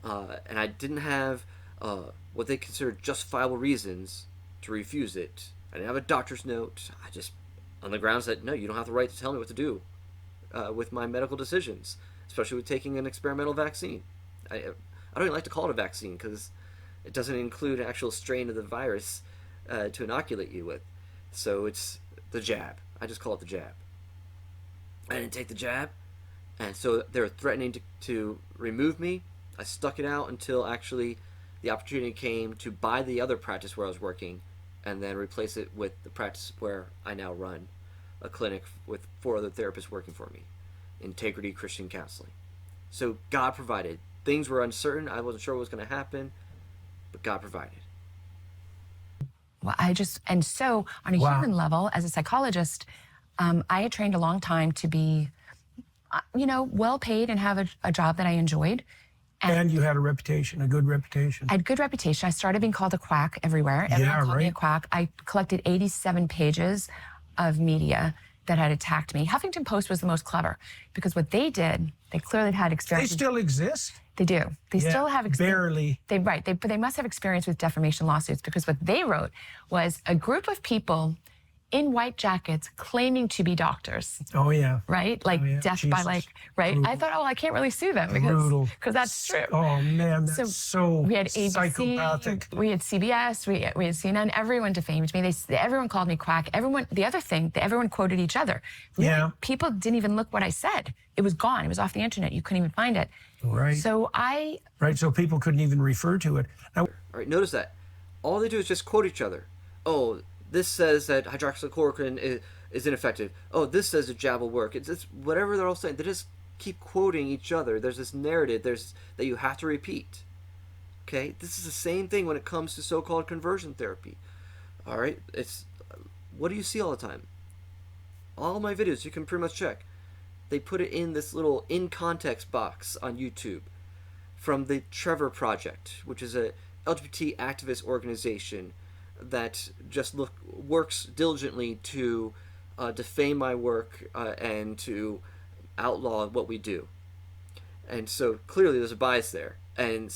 and I didn't have what they considered justifiable reasons to refuse it. I didn't have a doctor's note. I just, on the grounds that, no, you don't have the right to tell me what to do with my medical decisions, especially with taking an experimental vaccine. I don't even like to call it a vaccine because it doesn't include an actual strain of the virus to inoculate you with. So it's the jab. I just call it the jab. I didn't take the jab, and so they were threatening to remove me. I stuck it out until actually the opportunity came to buy the other practice where I was working and then replace it with the practice where I now run a clinic with 4 other therapists working for me. Integrity Christian Counseling. So God provided. Things were uncertain. I wasn't sure what was going to happen, but God provided. Well, and so on a human level, as a psychologist, I had trained a long time to be, well paid and have a job that I enjoyed. And you had a reputation, a good reputation. I had good reputation. I started being called a quack everywhere. Everyone called me a quack. I collected 87 pages of media that had attacked me. Huffington Post was the most clever because what they did, they clearly had experience. They still exist? They do. They still have experience. Barely. But they must have experience with defamation lawsuits because what they wrote was a group of people in white jackets claiming to be doctors. Oh, yeah. Right? Like death by right? Brutal. I thought, I can't really sue them because that's true. Oh, man, that's so we had ABC, psychopathic. We had CBS, we had CNN. Everyone defamed me. Everyone called me quack. The other thing, everyone quoted each other. Really, yeah. People didn't even look what I said. It was gone. It was off the internet. You couldn't even find it. Right. So so people couldn't even refer to it. Now, all right, notice that. All they do is just quote each other. Oh, this says that hydroxychloroquine is ineffective. Oh, this says the jab will work. It's whatever they're all saying. They just keep quoting each other. There's this narrative that you have to repeat. Okay? This is the same thing when it comes to so-called conversion therapy. All right? What do you see all the time? All my videos, you can pretty much check. They put it in this little in-context box on YouTube from the Trevor Project, which is a LGBT activist organization that just works diligently to defame my work and to outlaw what we do. And so clearly there's a bias there, and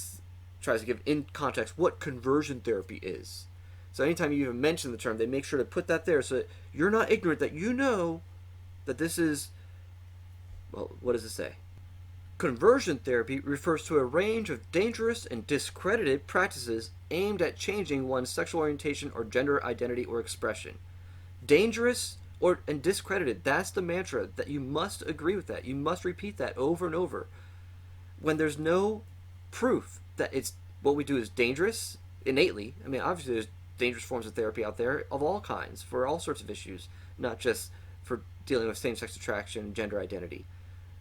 tries to give in context what conversion therapy is. So anytime you even mention the term, they make sure to put that there so that you're not ignorant, that you know that this is, well, what does it say? Conversion therapy refers to a range of dangerous and discredited practices aimed at changing one's sexual orientation or gender identity or expression. Dangerous and discredited, that's the mantra, that you must agree with that. You must repeat that over and over. When there's no proof that what we do is dangerous innately. I mean, obviously there's dangerous forms of therapy out there of all kinds for all sorts of issues, not just for dealing with same-sex attraction and gender identity.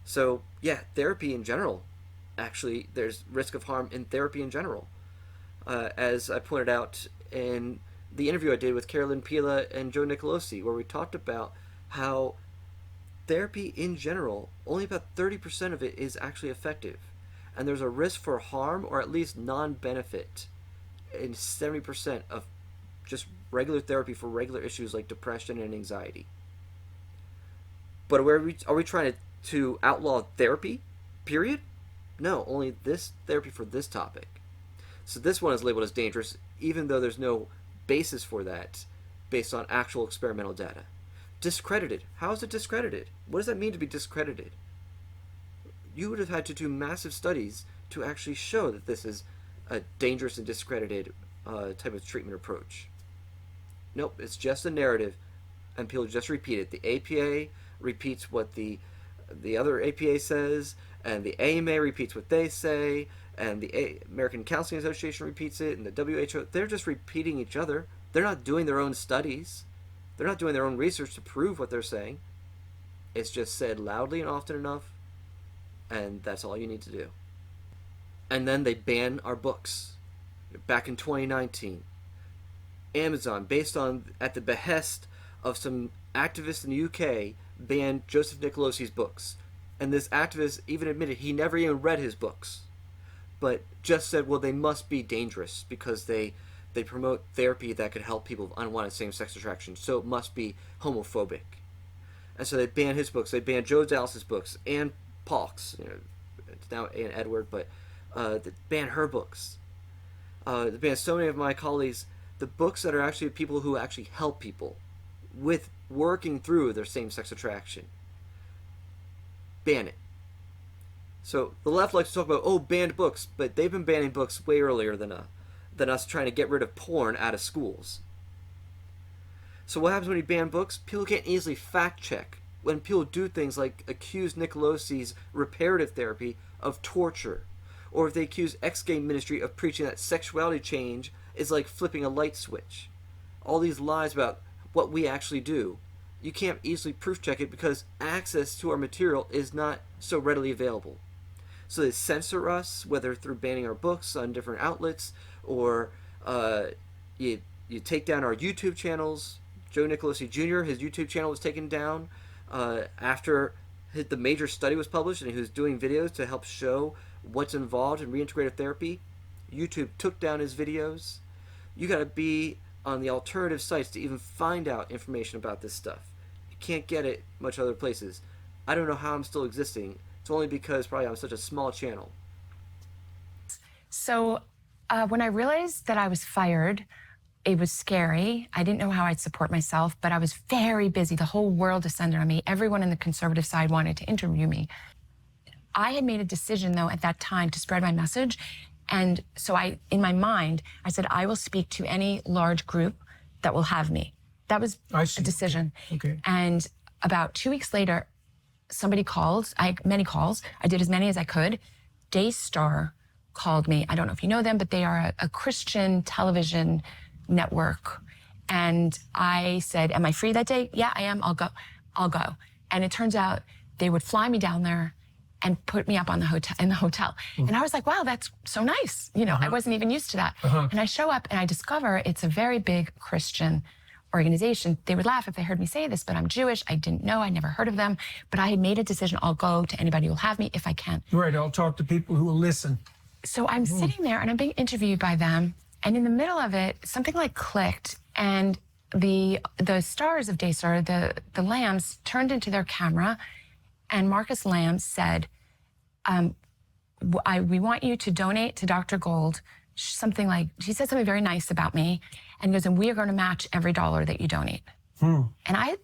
So, yeah, therapy in general, actually, there's risk of harm in therapy in general. As I pointed out in the interview I did with Carolyn Pela and Joe Nicolosi, where we talked about how therapy in general, only about 30% of it is actually effective. And there's a risk for harm or at least non-benefit in 70% of just regular therapy for regular issues like depression and anxiety. But are we trying to outlaw therapy, period? No, only this therapy for this topic. So this one is labeled as dangerous, even though there's no basis for that based on actual experimental data. Discredited. How is it discredited? What does that mean to be discredited? You would have had to do massive studies to actually show that this is a dangerous and discredited type of treatment approach. Nope, it's just a narrative, and people just repeat it. The APA repeats what the other APA says, and the AMA repeats what they say, and the American Counseling Association repeats it, and the WHO. They're just repeating each other. They're not doing their own studies. They're not doing their own research to prove what they're saying. It's just said loudly and often enough, and that's all you need to do. And then they ban our books. Back in 2019, Amazon, at the behest of some activists in the UK, banned Joseph Nicolosi's books. And this activist even admitted he never even read his books, but just said, well, they must be dangerous because they promote therapy that could help people with unwanted same-sex attraction, so it must be homophobic. And so they banned his books. They banned Joe Dallas's books, Anne Paulk's, it's now Anne Edward, but they banned her books. They banned so many of my colleagues, the books that are actually people who actually help people with working through their same-sex attraction. Ban it. So the left likes to talk about, banned books, but they've been banning books way earlier than us trying to get rid of porn out of schools. So what happens when you ban books? People can't easily fact check when people do things like accuse Nicolosi's reparative therapy of torture, or if they accuse ex-gay ministry of preaching that sexuality change is like flipping a light switch. All these lies about what we actually do, you can't easily proof check it because access to our material is not so readily available. So they censor us, whether through banning our books on different outlets, or you take down our YouTube channels. Joe Nicolosi Jr., his YouTube channel was taken down after the major study was published, and he was doing videos to help show what's involved in reintegrative therapy. YouTube took down his videos. You got to be on the alternative sites to even find out information about this stuff. You can't get it much other places. I don't know how I'm still existing. It's only because probably I'm such a small channel. So when I realized that I was fired, it was scary. I didn't know how I'd support myself, but I was very busy. The whole world descended on me. Everyone on the conservative side wanted to interview me. I had made a decision, though, at that time to spread my message. And so in my mind, I said, I will speak to any large group that will have me. That was a decision. Okay. And about 2 weeks later, somebody called. Many calls. I did as many as I could. Daystar called me. I don't know if you know them, but they are a Christian television network. And I said, am I free that day? Yeah, I am. I'll go. And it turns out they would fly me down there and put me up in the hotel. And I was like, wow, that's so nice. I wasn't even used to that. And I show up and I discover it's a very big Christian organization. They would laugh if they heard me say this, but I'm Jewish. I didn't know. I never heard of them. But I had made a decision. I'll go to anybody who will have me if I can. Right. I'll talk to people who will listen. So I'm sitting there and I'm being interviewed by them. And in the middle of it, something like clicked, and the stars of Daystar, the lambs, turned into their camera, and Marcus Lamb said, we want you to donate to Dr. Gold, she said something very nice about me, and goes, and we are going to match every dollar that you donate. And I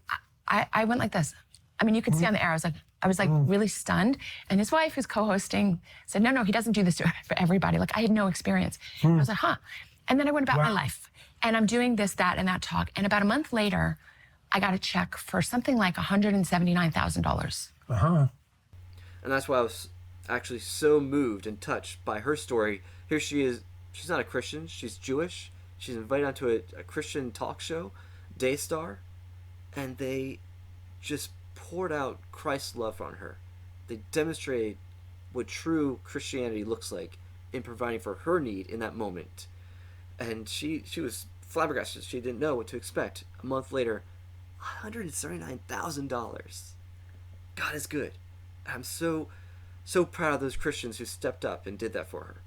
went like this. I mean, you could see on the air, I was like really stunned. And his wife, who's co-hosting, said, no, he doesn't do this for everybody. Like, I had no experience. I was like, huh. And then I went about my life. And I'm doing this, that, and that talk. And about a month later, I got a check for something like $179,000. And that's why I was actually so moved and touched by her story. Here she is. She's not a Christian. She's Jewish. She's invited onto a Christian talk show, Daystar. And they just poured out Christ's love on her. They demonstrated what true Christianity looks like in providing for her need in that moment. And she was flabbergasted. She didn't know what to expect. A month later, $179,000. God is good. I'm so proud of those Christians who stepped up and did that for her.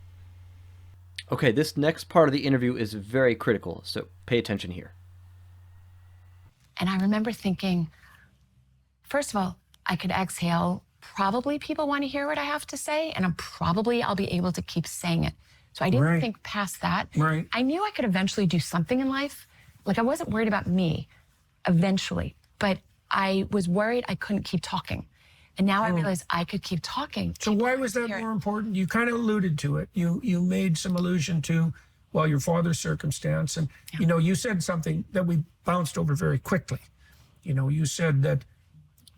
Okay, this next part of the interview is very critical, so pay attention here. And I remember thinking, first of all, I could exhale. Probably people want to hear what I have to say, and I'll be able to keep saying it. So I didn't think past that. Right. I knew I could eventually do something in life. Like, I wasn't worried about me eventually, but I was worried I couldn't keep talking. And now I realize I could keep talking. So why was that more important? You kind of alluded to it. You made some allusion to, your father's circumstance. And, you said something that we bounced over very quickly. You said that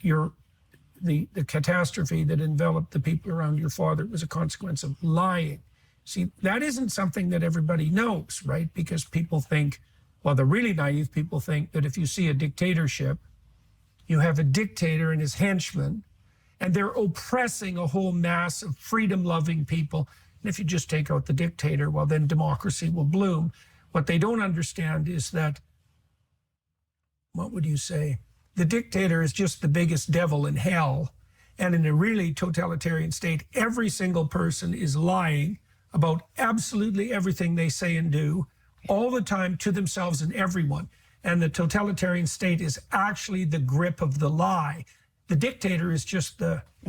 the catastrophe that enveloped the people around your father was a consequence of lying. See, that isn't something that everybody knows, right? Because people think, the really naive people think that if you see a dictatorship, you have a dictator and his henchmen, And they're oppressing a whole mass of freedom-loving people. And if you just take out the dictator, well, then democracy will bloom. What they don't understand is that, what would you say? The dictator is just the biggest devil in hell. And in a really totalitarian state, every single person is lying about absolutely everything they say and do all the time to themselves and everyone. And the totalitarian state is actually the grip of the lie. The dictator is just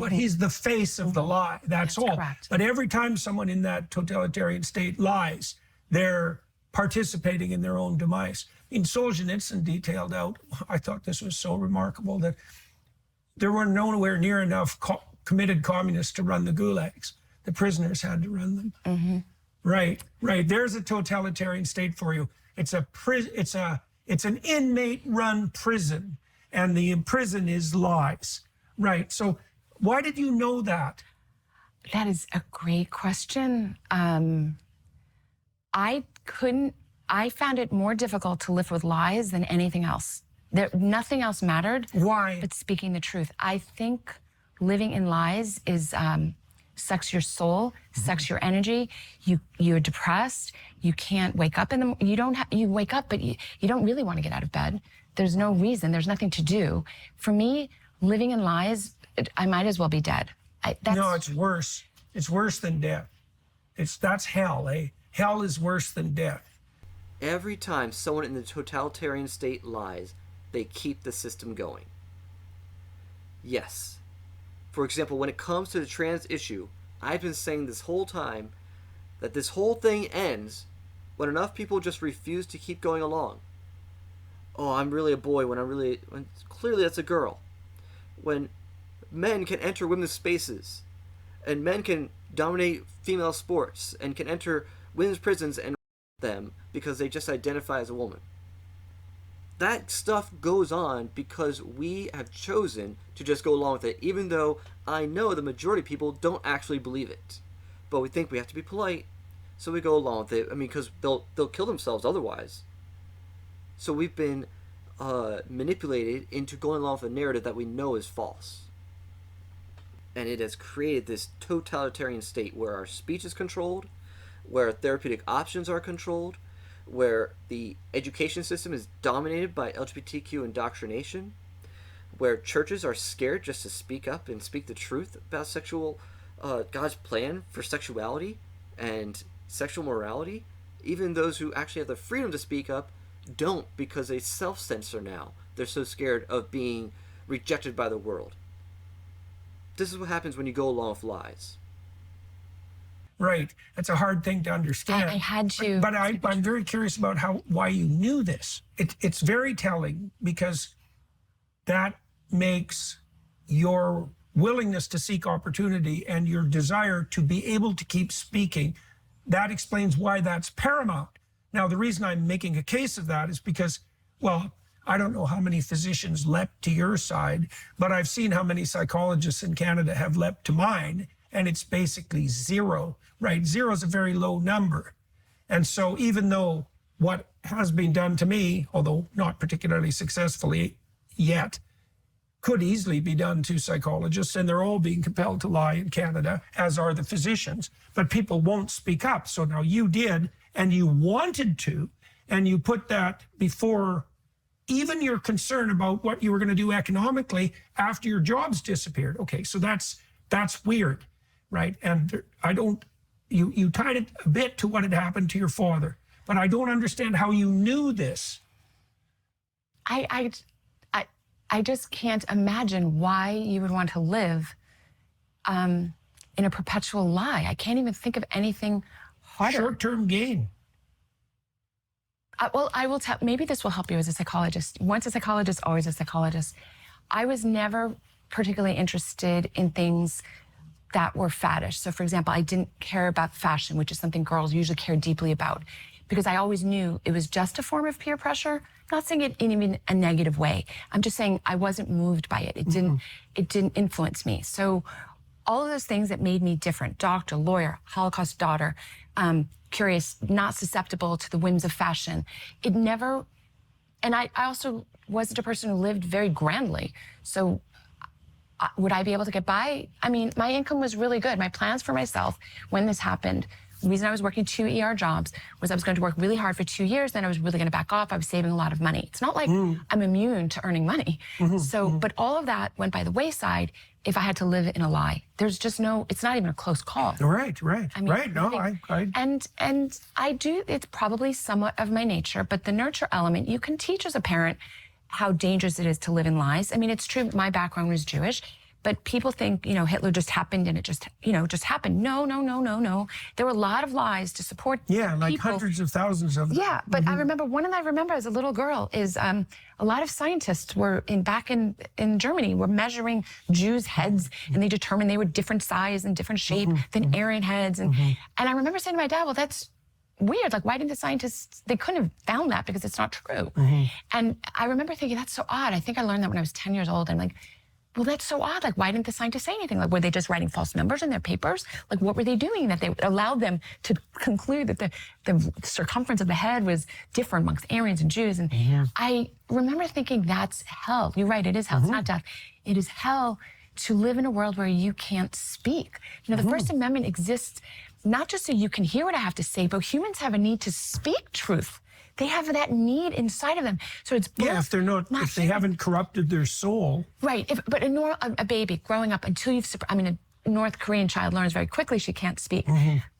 he's the face of the lie. That's all. Correct. But every time someone in that totalitarian state lies, they're participating in their own demise. In Solzhenitsyn detailed out, I thought this was so remarkable, that there were nowhere near enough committed communists to run the gulags. The prisoners had to run them. Mm-hmm. Right. There's a totalitarian state for you. It's an inmate-run prison, and the prison is lies. Right. So why did you know that? That is a great question. I found it more difficult to live with lies than anything else. Nothing else mattered. Why? But speaking the truth. I think living in lies is sucks your soul, sucks your energy. You're depressed. You can't wake up you wake up, but you don't really want to get out of bed. There's no reason. There's nothing to do. For me, living in lies, I might as well be dead. No, it's worse. It's worse than death. That's hell, eh? Hell is worse than death. Every time someone in the totalitarian state lies, they keep the system going. Yes. For example, when it comes to the trans issue, I've been saying this whole time that this whole thing ends when enough people just refuse to keep going along. Oh, I'm really a boy when clearly that's a girl. When men can enter women's spaces, and men can dominate female sports, and can enter women's prisons and them because they just identify as a woman. That stuff goes on because we have chosen to just go along with it, even though I know the majority of people don't actually believe it. But we think we have to be polite, so we go along with it. I mean, because they'll kill themselves otherwise. So we've been manipulated into going along with a narrative that we know is false. And it has created this totalitarian state where our speech is controlled, where therapeutic options are controlled, where the education system is dominated by LGBTQ indoctrination, where churches are scared just to speak up and speak the truth about God's plan for sexuality and sexual morality. Even those who actually have the freedom to speak up don't, because they self-censor now. They're so scared of being rejected by the world. This is what happens when you go along with lies. Right. That's a hard thing to understand. I had to. But I'm very curious about why you knew this. It's very telling, because that makes your willingness to seek opportunity and your desire to be able to keep speaking, that explains why that's paramount. Now, the reason I'm making a case of that is because, well, I don't know how many physicians leapt to your side, but I've seen how many psychologists in Canada have leapt to mine, and it's basically zero, right? Zero is a very low number. And so even though what has been done to me, although not particularly successfully yet, could easily be done to psychologists, and they're all being compelled to lie in Canada, as are the physicians, but people won't speak up. So now you did, and you wanted to, and you put that before even your concern about what you were going to do economically after your jobs disappeared. Okay, so that's weird, right? And you tied it a bit to what had happened to your father, but I don't understand how you knew this. I just can't imagine why you would want to live in a perpetual lie. I can't even think of anything harder. Short-term gain. Well, I will tell, maybe this will help you as a psychologist. Once a psychologist, always a psychologist. I was never particularly interested in things that were faddish. So for example, I didn't care about fashion, which is something girls usually care deeply about, because I always knew it was just a form of peer pressure. I'm not saying it in even a negative way. I'm just saying I wasn't moved by it. It didn't influence me. So all of those things that made me different, doctor, lawyer, Holocaust daughter, curious, not susceptible to the whims of fashion. It never, and I also wasn't a person who lived very grandly. So would I be able to get by? I mean, my income was really good. My plans for myself when this happened, the reason I was working 2 ER jobs was I was going to work really hard for 2 years, then I was really going to back off. I was saving a lot of money. It's not like I'm immune to earning money. But all of that went by the wayside if I had to live in a lie. There's just no, it's not even a close call. Right. I mean, Right. No, I And I do, it's probably somewhat of my nature, but the nurture element, you can teach as a parent how dangerous it is to live in lies. I mean, it's true, my background was Jewish, but people think, Hitler just happened and it just, just happened. No. There were a lot of lies to support like people. hundreds of thousands of them. Yeah, but I remember, one that I remember as a little girl is a lot of scientists were back in Germany were measuring Jews' heads, and they determined they were different size and different shape than Aryan heads. And I remember saying to my dad, well, that's weird. Like, why didn't the scientists, they couldn't have found that because it's not true. And I remember thinking, that's so odd. I think I learned that when I was 10 years old. I'm like, well, that's so odd. Like, why didn't the scientists say anything? Like, were they just writing false numbers in their papers? Like, what were they doing that they allowed them to conclude that the circumference of the head was different amongst Aryans and Jews? And I remember thinking, that's hell. You're right, it is hell. It's not death. It is hell to live in a world where you can't speak. The First Amendment exists not just so you can hear what I have to say, but humans have a need to speak truth. They have that need inside of them. So it's both, if they're not if they haven't corrupted their soul. Right. But a baby growing up until you've, a North Korean child learns very quickly she can't speak.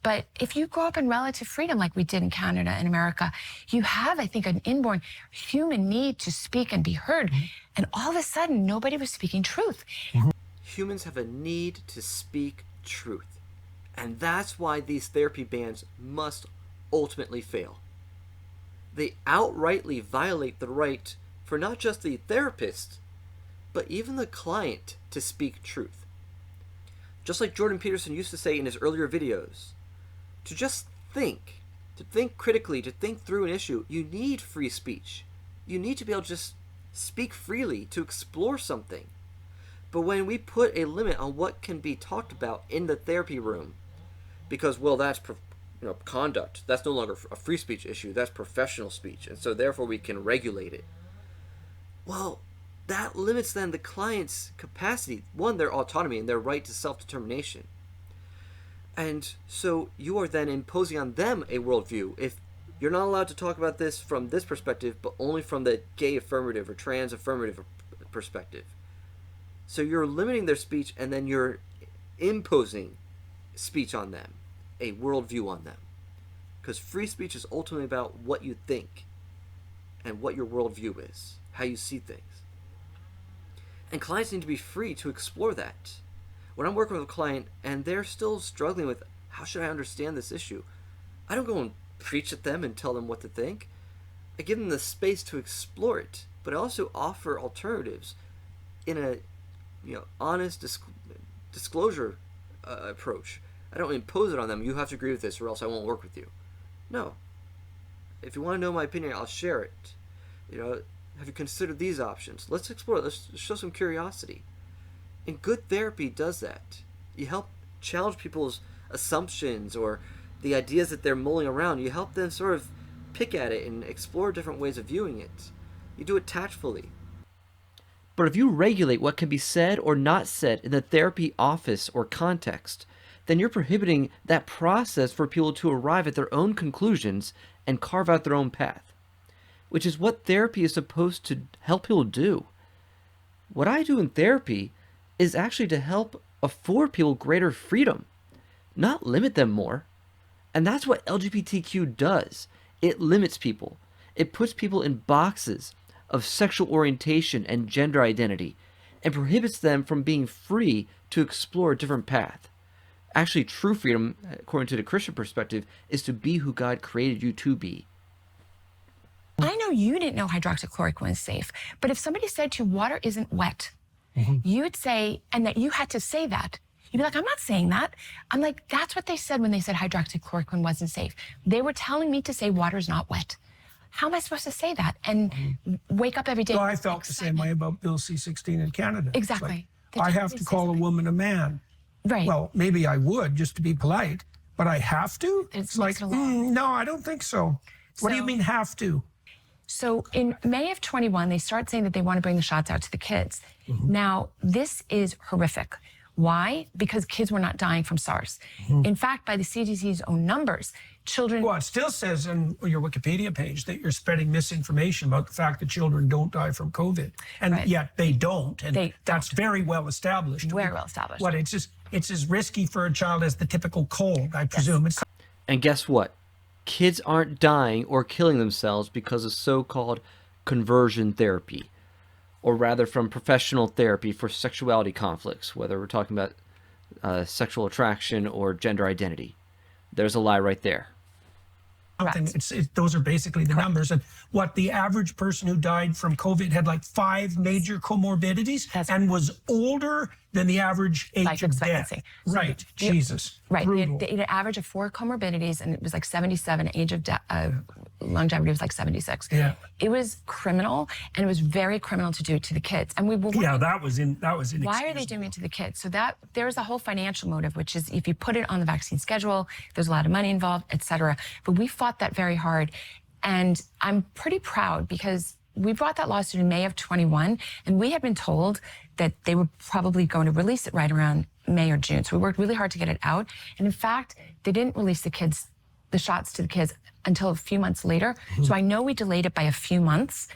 But if you grow up in relative freedom like we did in Canada and America, you have, I think, an inborn human need to speak and be heard. And all of a sudden, nobody was speaking truth. Humans have a need to speak truth. And that's why these therapy bans must ultimately fail. They outrightly violate the right for not just the therapist, but even the client to speak truth. Just like Jordan Peterson used to say in his earlier videos, to just think, to think critically, to think through an issue, you need free speech. You need to be able to just speak freely, to explore something. But when we put a limit on what can be talked about in the therapy room, because, well, that's conduct, that's no longer a free speech issue, that's professional speech, and so therefore we can regulate it. Well, that limits then the client's capacity, one, their autonomy and their right to self-determination. And so you are then imposing on them a worldview. If you're not allowed to talk about this from this perspective, but only from the gay affirmative or trans affirmative perspective. So you're limiting their speech, and then you're imposing speech on them, a worldview on them. Because free speech is ultimately about what you think and what your worldview is, how you see things. And clients need to be free to explore that. When I'm working with a client and they're still struggling with, how should I understand this issue? I don't go and preach at them and tell them what to think. I give them the space to explore it, but I also offer alternatives in a honest disclosure approach. I don't impose it on them. You have to agree with this or else I won't work with you. No. If you want to know my opinion, I'll share it. Have you considered these options? Let's explore it. Let's show some curiosity. And good therapy does that. You help challenge people's assumptions or the ideas that they're mulling around. You help them sort of pick at it and explore different ways of viewing it. You do it tactfully. But if you regulate what can be said or not said in the therapy office or context, then you're prohibiting that process for people to arrive at their own conclusions and carve out their own path, which is what therapy is supposed to help people do. What I do in therapy is actually to help afford people greater freedom, not limit them more. And that's what LGBTQ does. It limits people. It puts people in boxes of sexual orientation and gender identity and prohibits them from being free to explore a different path. Actually, true freedom, according to the Christian perspective, is to be who God created you to be. I know you didn't know hydroxychloroquine is safe, but if somebody said to you, water isn't wet, you would say, and that you had to say that, you'd be like, I'm not saying that. I'm like, that's what they said when they said hydroxychloroquine wasn't safe. They were telling me to say water's not wet. How am I supposed to say that and wake up every day? Well, I felt the same way about Bill C-16 in Canada. Exactly. Like, I have to call a woman a man. Right. Well, maybe I would just to be polite, but I have to? It's like, a law. no, I don't think so. What do you mean have to? So in May of 21, they start saying that they want to bring the shots out to the kids. Now, this is horrific. Why? Because kids were not dying from SARS. In fact, by the CDC's own numbers, children... Well, it still says on your Wikipedia page that you're spreading misinformation about the fact that children don't die from COVID. And yet they don't. And that's very well established. Very well established. What, it's as risky for a child as the typical cold, I presume. Yes. And guess what? Kids aren't dying or killing themselves because of so-called conversion therapy, or rather from professional therapy for sexuality conflicts, whether we're talking about sexual attraction or gender identity. There's a lie right there. Those are basically the numbers. And what, the average person who died from COVID had like 5 major comorbidities and was older than the average age of death. Right, Jesus. Right, they had an average of 4 comorbidities, and it was like 77. Age of longevity was like 76. Yeah. It was criminal, and it was very criminal to do it to the kids. And we were that was inexcusable. Why are they doing it to the kids? So that there's a whole financial motive, which is if you put it on the vaccine schedule, there's a lot of money involved, et cetera. But we fought that very hard, and I'm pretty proud because we brought that lawsuit in May of 21, and we had been told that they were probably going to release it right around May or June. So we worked really hard to get it out. And in fact, they didn't release the shots to the kids until a few months later. So I know we delayed it by a few months.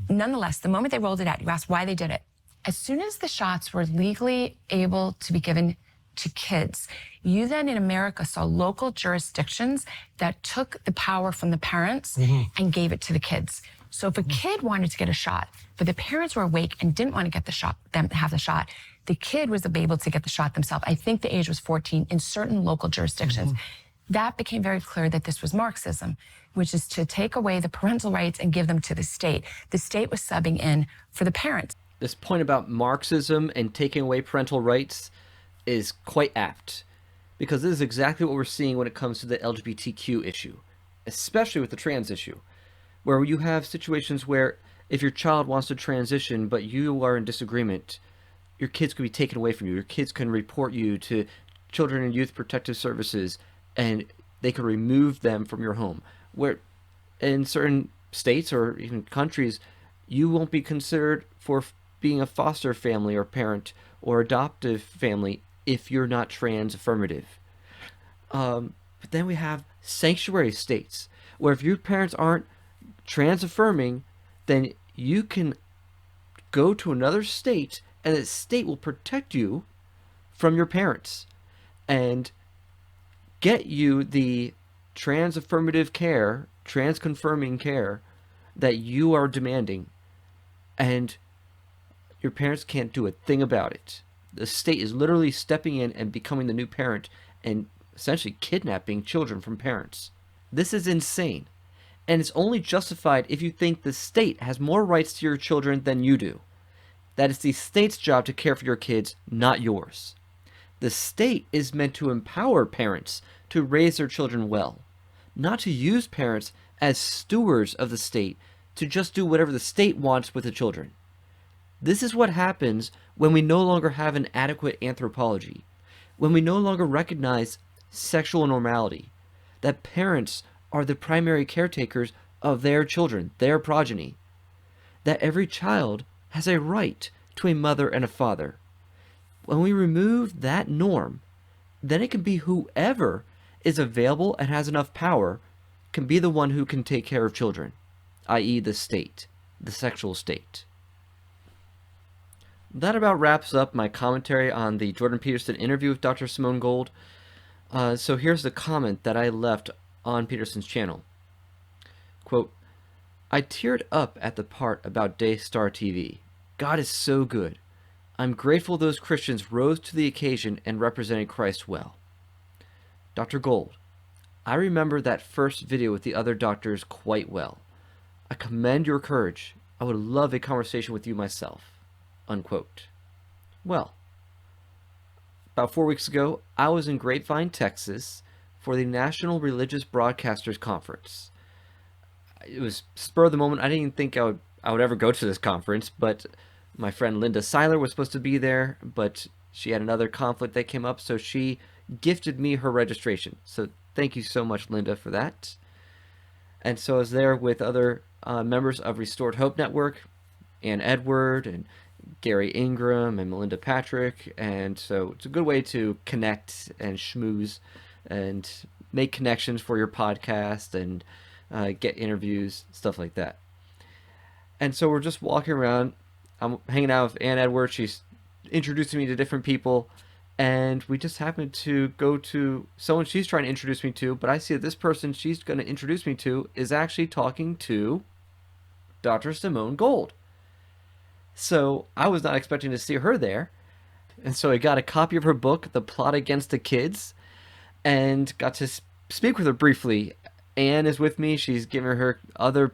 Nonetheless, the moment they rolled it out, you asked why they did it. As soon as the shots were legally able to be given to kids, you then in America saw local jurisdictions that took the power from the parents and gave it to the kids. So if a kid wanted to get a shot, but the parents were awake and didn't want to get the shot, the kid was able to get the shot themselves. I think the age was 14 in certain local jurisdictions. That became very clear that this was Marxism, which is to take away the parental rights and give them to the state. The state was subbing in for the parents. This point about Marxism and taking away parental rights is quite apt, because this is exactly what we're seeing when it comes to the LGBTQ issue, especially with the trans issue, where you have situations where if your child wants to transition but you are in disagreement, your kids could be taken away from you. Your kids can report you to Children and Youth Protective Services, and they could remove them from your home. Where in certain states or even countries, you won't be considered for being a foster family or parent or adoptive family if you're not trans affirmative. But then we have sanctuary states where if your parents aren't trans affirming, then you can go to another state and the state will protect you from your parents and get you the trans affirmative care, trans confirming care that you are demanding, and your parents can't do a thing about it. The state is literally stepping in and becoming the new parent and essentially kidnapping children from parents. This is insane, and it's only justified if you think the state has more rights to your children than you do. That is the state's job to care for your kids, not yours. The state is meant to empower parents to raise their children well, not to use parents as stewards of the state to just do whatever the state wants with the children. This is what happens when we no longer have an adequate anthropology, when we no longer recognize sexual normality, that parents are the primary caretakers of their children, their progeny, that every child has a right to a mother and a father. When we remove that norm, then it can be whoever is available and has enough power can be the one who can take care of children, i.e. the state, the sexual state. That about wraps up my commentary on the Jordan Peterson interview with Dr. Simone Gold. So here's the comment that I left on Peterson's channel. Quote, I teared up at the part about Daystar TV. God is so good. I'm grateful those Christians rose to the occasion and represented Christ well. Dr. Gold, I remember that first video with the other doctors quite well. I commend your courage. I would love a conversation with you myself. Unquote. Well, about 4 weeks ago, I was in Grapevine, Texas for the National Religious Broadcasters Conference. It was spur of the moment. I didn't even think I would ever go to this conference, but my friend Linda Seiler was supposed to be there, but she had another conflict that came up, so she gifted me her registration. So thank you so much, Linda, for that. And so I was there with other members of Restored Hope Network, Ann Edward and Gary Ingram and Melinda Patrick, and so it's a good way to connect and schmooze and make connections for your podcast and get interviews, stuff like that. And so we're just walking around. I'm hanging out with Ann Edwards. She's introducing me to different people, and we just happen to go to someone she's trying to introduce me to, but I see that this person she's going to introduce me to is actually talking to Dr. Simone Gold. So I was not expecting to see her there, and so I got a copy of her book, The Plot Against the Kids, and got to speak with her briefly. Anne is with me. She's giving her other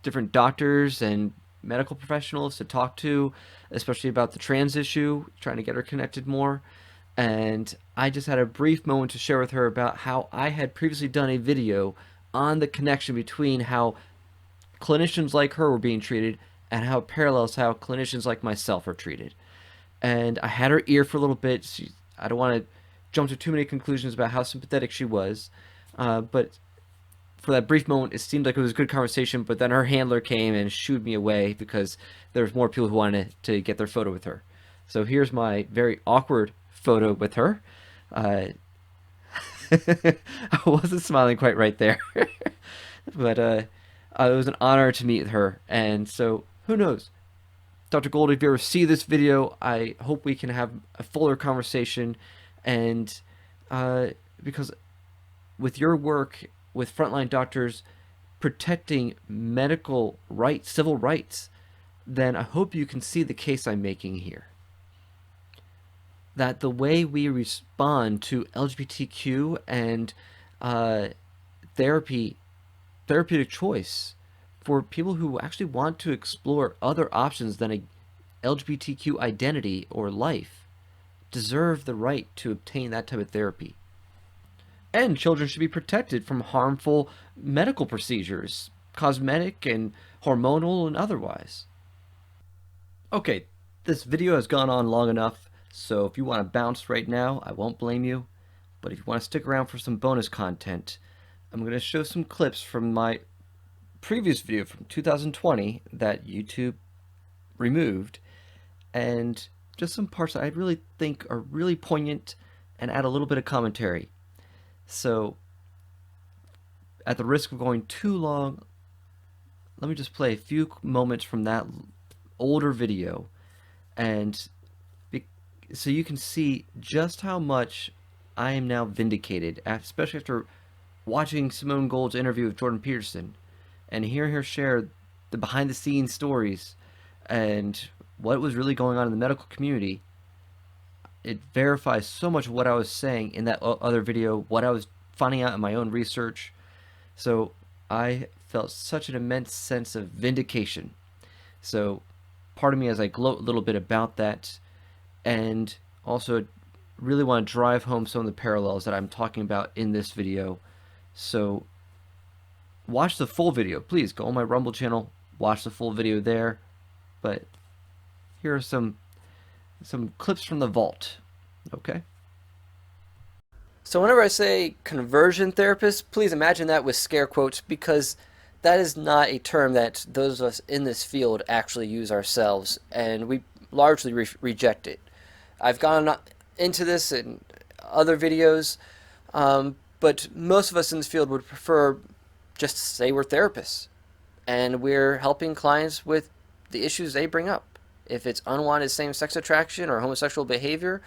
different doctors and medical professionals to talk to, especially about the trans issue, trying to get her connected more. And I just had a brief moment to share with her about how I had previously done a video on the connection between how clinicians like her were being treated and how it parallels how clinicians like myself are treated. And I had her ear for a little bit. I don't want to jump to too many conclusions about how sympathetic she was, but for that brief moment, it seemed like it was a good conversation, but then her handler came and shooed me away because there was more people who wanted to get their photo with her. So here's my very awkward photo with her. I wasn't smiling quite right there, but it was an honor to meet her. And so who knows? Dr. Gold, if you ever see this video, I hope we can have a fuller conversation. And because with your work with Frontline doctors protecting medical rights, civil rights, then I hope you can see the case I'm making here. That the way we respond to LGBTQ and therapeutic choice for people who actually want to explore other options than a LGBTQ identity or life deserve the right to obtain that type of therapy. And children should be protected from harmful medical procedures, cosmetic and hormonal and otherwise. Okay, this video has gone on long enough, so if you want to bounce right now, I won't blame you. But if you want to stick around for some bonus content, I'm going to show some clips from my previous video from 2020 that YouTube removed, and just some parts that I really think are really poignant and add a little bit of commentary. So, at the risk of going too long, let me just play a few moments from that older video, and so you can see just how much I am now vindicated, especially after watching Simone Gold's interview with Jordan Peterson, and hearing her share the behind-the-scenes stories and what was really going on in the medical community. It verifies so much of what I was saying in that other video, what I was finding out in my own research. So I felt such an immense sense of vindication. So part of me as I gloat a little bit about that, and also really want to drive home some of the parallels that I'm talking about in this video. So watch the full video. Please go on my Rumble channel, watch the full video there. But here are some clips from the vault, okay? So whenever I say conversion therapist, please imagine that with scare quotes, because that is not a term that those of us in this field actually use ourselves, and we largely reject it. I've gone into this in other videos, but most of us in this field would prefer just to say we're therapists, and we're helping clients with the issues they bring up. If it's unwanted same-sex attraction or homosexual behavior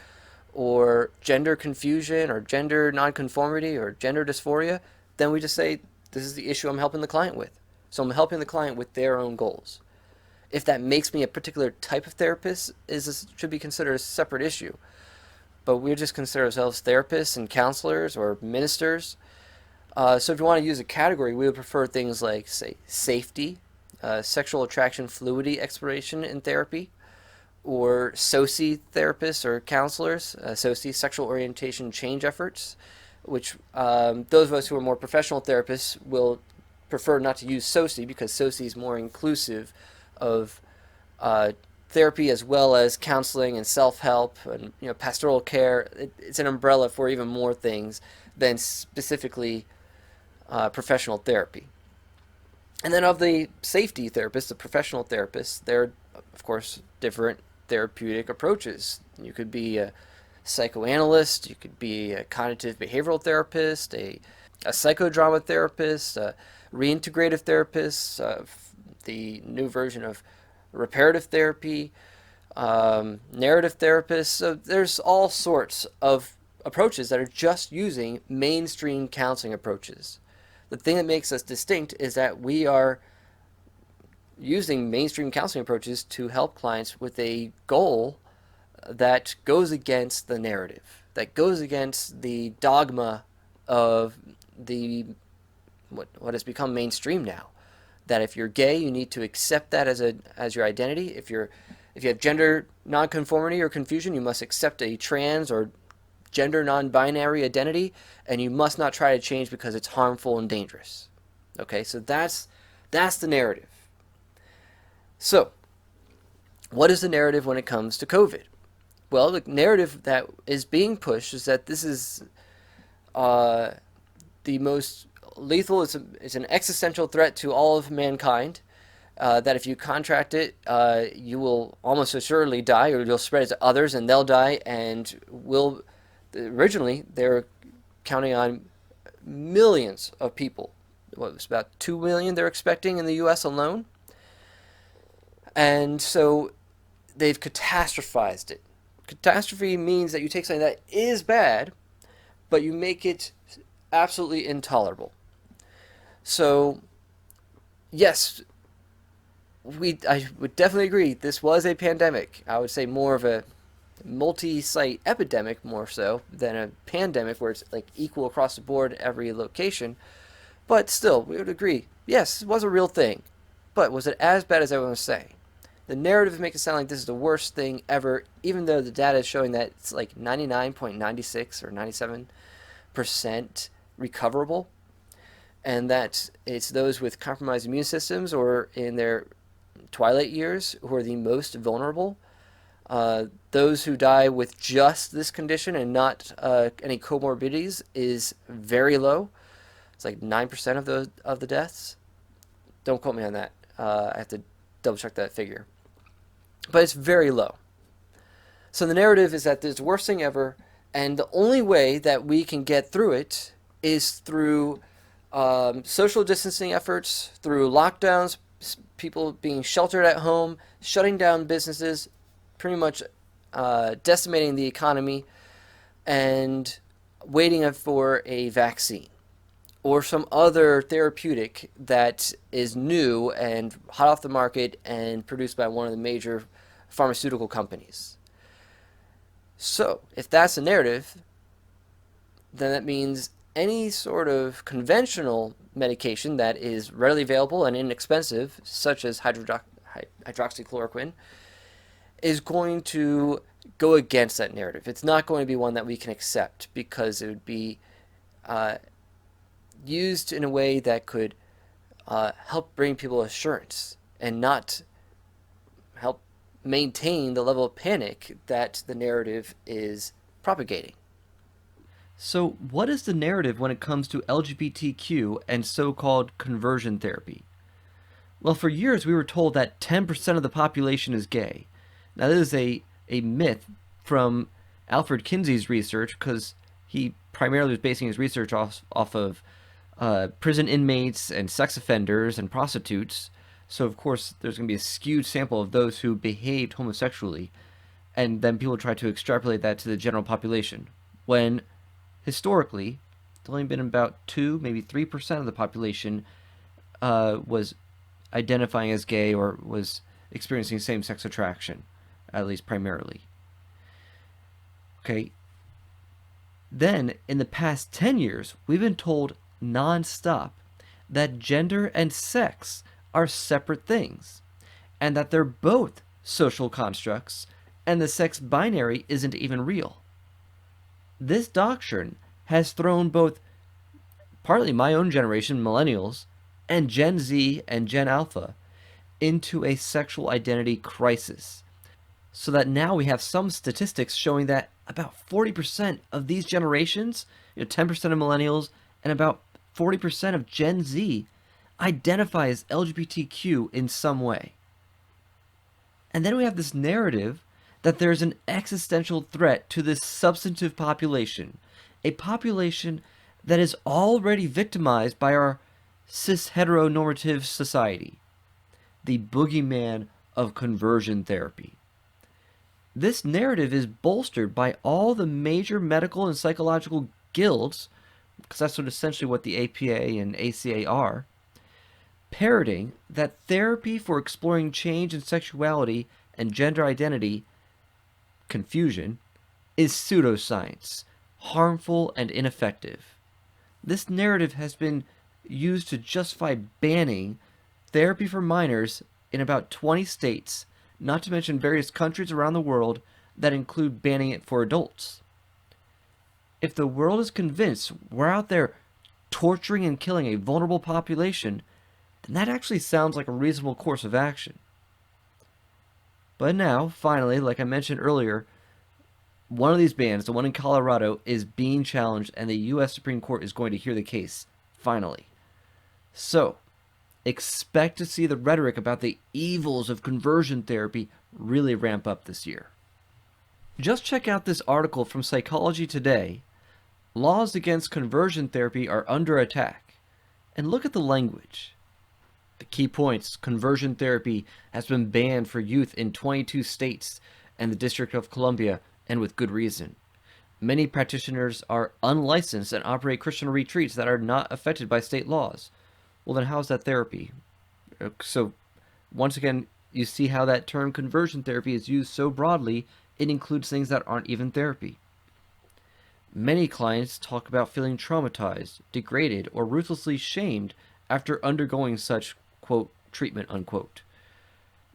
or gender confusion or gender nonconformity or gender dysphoria, then we just say, this is the issue I'm helping the client with. So I'm helping the client with their own goals. If that makes me a particular type of therapist should be considered a separate issue. But we just consider ourselves therapists and counselors or ministers. So if you want to use a category, we would prefer things like, say, safety, sexual attraction fluidity exploration in therapy, or SOCE therapists or counselors, SOCE, sexual orientation change efforts, which those of us who are more professional therapists will prefer not to use SOCE because SOCE is more inclusive of therapy as well as counseling and self-help and pastoral care. It's an umbrella for even more things than specifically professional therapy. And then of the safety therapists, the professional therapists, there are, of course, different therapeutic approaches. You could be a psychoanalyst, you could be a cognitive behavioral therapist, a psychodrama therapist, a reintegrative therapist, the new version of reparative therapy, narrative therapists. So there's all sorts of approaches that are just using mainstream counseling approaches. The thing that makes us distinct is that we are using mainstream counseling approaches to help clients with a goal that goes against the narrative, that goes against the dogma of the what has become mainstream now. That if you're gay, you need to accept that as your identity. If you have gender nonconformity or confusion, you must accept a trans or gender non-binary identity, and you must not try to change because it's harmful and dangerous. Okay, so that's the narrative. So, what is the narrative when it comes to COVID? Well, the narrative that is being pushed is that this is the most lethal, it's an existential threat to all of mankind, that if you contract it, you will almost assuredly die, or you'll spread it to others and they'll die, and originally they were counting on millions of people. What was about 2 million they're expecting in the US alone. And so they've catastrophized it. Catastrophe means that you take something that is bad, but you make it absolutely intolerable. So, yes, I would definitely agree this was a pandemic. I would say more of a multi-site epidemic more so than a pandemic where it's like equal across the board every location. But still, we would agree, yes, it was a real thing. But was it as bad as everyone was saying? The narrative makes it sound like this is the worst thing ever, even though the data is showing that it's like 99.96 or 97% recoverable, and that it's those with compromised immune systems or in their twilight years who are the most vulnerable. Those who die with just this condition and not any comorbidities is very low. It's like 9% of the deaths. Don't quote me on that. I have to double check that figure. But it's very low. So the narrative is that this is the worst thing ever, and the only way that we can get through it is through social distancing efforts, through lockdowns, people being sheltered at home, shutting down businesses, pretty much decimating the economy, and waiting for a vaccine or some other therapeutic that is new and hot off the market and produced by one of the major pharmaceutical companies. So, if that's the narrative, then that means any sort of conventional medication that is readily available and inexpensive, such as hydroxychloroquine, is going to go against that narrative. It's not going to be one that we can accept because it would be used in a way that could help bring people assurance and not help maintain the level of panic that the narrative is propagating. So, what is the narrative when it comes to LGBTQ and so-called conversion therapy? Well, for years we were told that 10% of the population is gay. Now, this is a myth from Alfred Kinsey's research, because he primarily was basing his research off of prison inmates and sex offenders and prostitutes. So, of course, there's going to be a skewed sample of those who behaved homosexually, and then people try to extrapolate that to the general population, when historically, it's only been about 2, maybe 3% of the population was identifying as gay or was experiencing same-sex attraction, at least primarily. Okay. Then, in the past 10 years, we've been told non-stop that gender and sex are separate things, and that they're both social constructs, and the sex binary isn't even real. This doctrine has thrown both partly my own generation, millennials, and Gen Z and Gen Alpha into a sexual identity crisis. So that now we have some statistics showing that about 40% of these generations, 10% of millennials and about 40% of Gen Z, identify as LGBTQ in some way. And then we have this narrative that there's an existential threat to this substantive population, a population that is already victimized by our cis heteronormative society, the boogeyman of conversion therapy. This narrative is bolstered by all the major medical and psychological guilds, because that's essentially what the APA and ACA are, parroting that therapy for exploring change in sexuality and gender identity confusion is pseudoscience, harmful and ineffective. This narrative has been used to justify banning therapy for minors in about 20 states, not to mention various countries around the world that include banning it for adults. If the world is convinced we're out there torturing and killing a vulnerable population, then that actually sounds like a reasonable course of action. But now, finally, like I mentioned earlier, one of these bans, the one in Colorado, is being challenged, and the U.S. Supreme Court is going to hear the case, finally. So, expect to see the rhetoric about the evils of conversion therapy really ramp up this year. Just check out this article from Psychology Today. Laws against conversion therapy are under attack. And look at the language. The key points: conversion therapy has been banned for youth in 22 states and the District of Columbia, and with good reason. Many practitioners are unlicensed and operate Christian retreats that are not affected by state laws. Well, then how's that therapy? So, once again, you see how that term conversion therapy is used so broadly, it includes things that aren't even therapy. Many clients talk about feeling traumatized, degraded, or ruthlessly shamed after undergoing such, quote, treatment, unquote.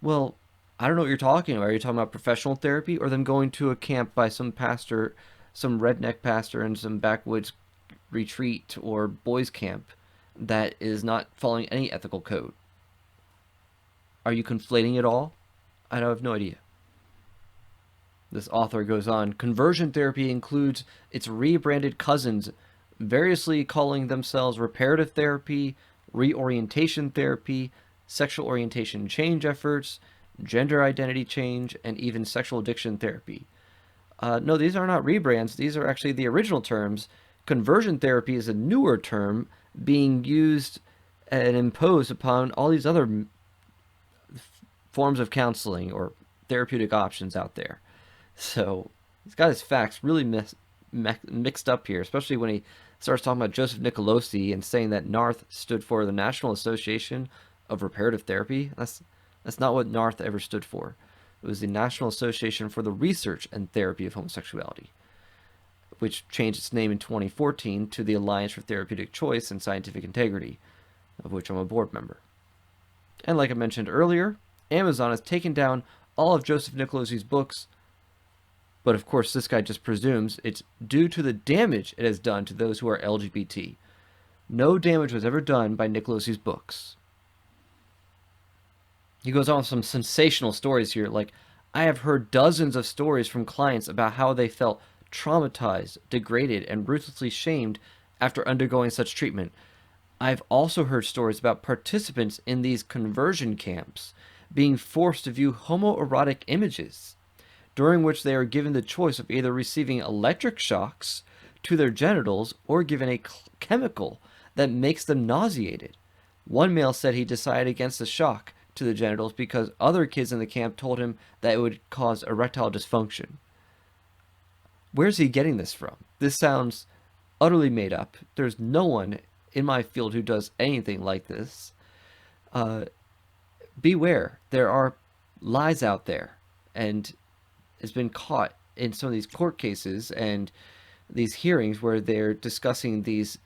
Well, I don't know what you're talking about. Are you talking about professional therapy or them going to a camp by some pastor, some redneck pastor in some backwoods retreat or boys camp that is not following any ethical code? Are you conflating it all? I have no idea. This author goes on, conversion therapy includes its rebranded cousins, variously calling themselves reparative therapy, reorientation therapy, sexual orientation change efforts, gender identity change, and even sexual addiction therapy. No, these are not rebrands. These are actually the original terms. Conversion therapy is a newer term being used and imposed upon all these other forms of counseling or therapeutic options out there. So he's got his facts really mixed up here, especially when he starts talking about Joseph Nicolosi and saying that NARTH stood for the National Association of Reparative Therapy. That's not what NARTH ever stood for. It was the National Association for the Research and Therapy of Homosexuality, which changed its name in 2014 to the Alliance for Therapeutic Choice and Scientific Integrity, of which I'm a board member. And like I mentioned earlier, Amazon has taken down all of Joseph Nicolosi's books, but of course this guy just presumes it's due to the damage it has done to those who are LGBT. No damage was ever done by Nicolosi's books. He goes on with some sensational stories here, like, I have heard dozens of stories from clients about how they felt traumatized, degraded, and ruthlessly shamed after undergoing such treatment. I've also heard stories about participants in these conversion camps being forced to view homoerotic images, during which they are given the choice of either receiving electric shocks to their genitals or given a chemical that makes them nauseated. One male said he decided against the shock to the genitals because other kids in the camp told him that it would cause erectile dysfunction. Where's he getting this from? This sounds utterly made up. There's no one in my field who does anything like this. Beware, there are lies out there, and it's been caught in some of these court cases and these hearings where they're discussing these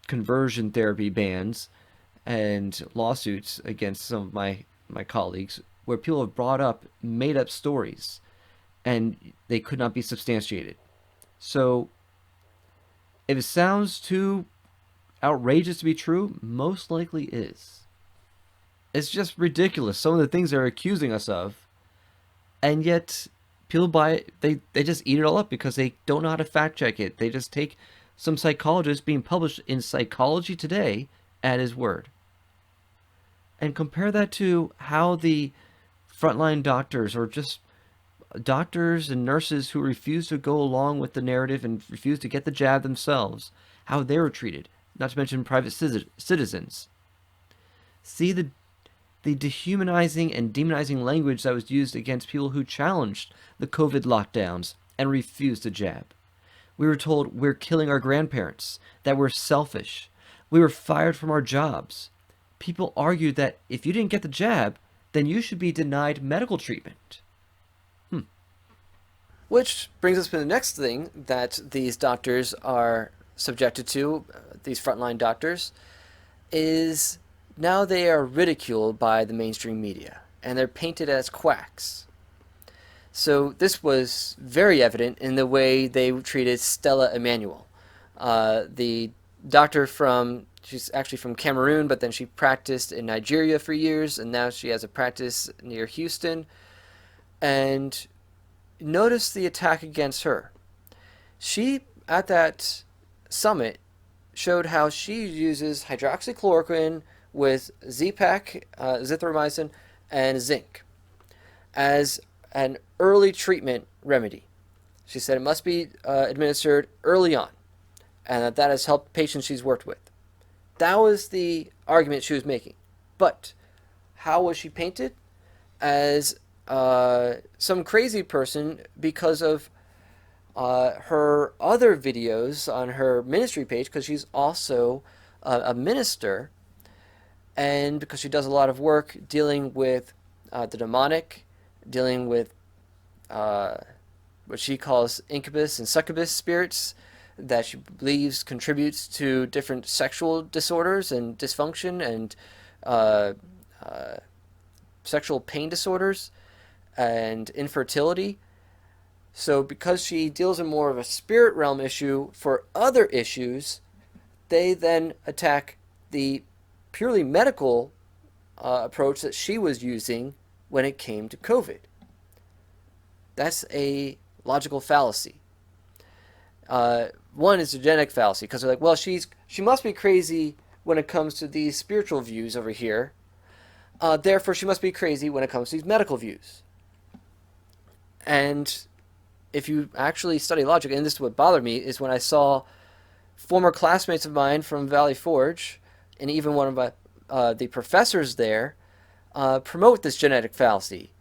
conversion therapy bans and lawsuits against some of my colleagues, where people have brought up made up stories and they could not be substantiated. So if it sounds too outrageous to be true, most likely is. It's just ridiculous, some of the things they're accusing us of, and yet people buy it. They just eat it all up because they don't know how to fact check it. They just take some psychologist being published in Psychology Today at his word. And compare that to how the frontline doctors, or just doctors and nurses who refuse to go along with the narrative and refuse to get the jab themselves, how they were treated, not to mention private citizens. See the dehumanizing and demonizing language that was used against people who challenged the COVID lockdowns and refused to jab. We were told we're killing our grandparents, that we're selfish. We were fired from our jobs. People argued that if you didn't get the jab, then you should be denied medical treatment. Which brings us to the next thing that these doctors are subjected to, these frontline doctors, is now they are ridiculed by the mainstream media, and they're painted as quacks. So this was very evident in the way they treated Stella Emmanuel, the doctor she's actually from Cameroon, but then she practiced in Nigeria for years, and now she has a practice near Houston. And notice the attack against her. She, at that summit, showed how she uses hydroxychloroquine with Z-Pak, zithromycin, and zinc as an early treatment remedy. She said it must be administered early on, and that has helped patients she's worked with. That was the argument she was making. But how was she painted? As some crazy person because of her other videos on her ministry page, because she's also a minister, and because she does a lot of work dealing with the demonic, dealing with what she calls incubus and succubus spirits that she believes contributes to different sexual disorders and dysfunction and sexual pain disorders and infertility. So because she deals in more of a spirit realm issue for other issues, they then attack the purely medical approach that she was using when it came to COVID. That's a logical fallacy. One is a genetic fallacy, because they're like, well, she must be crazy when it comes to these spiritual views over here. Therefore, she must be crazy when it comes to these medical views. And if you actually study logic, and this is what bothered me, is when I saw former classmates of mine from Valley Forge, and even one of the professors there, promote this genetic fallacy.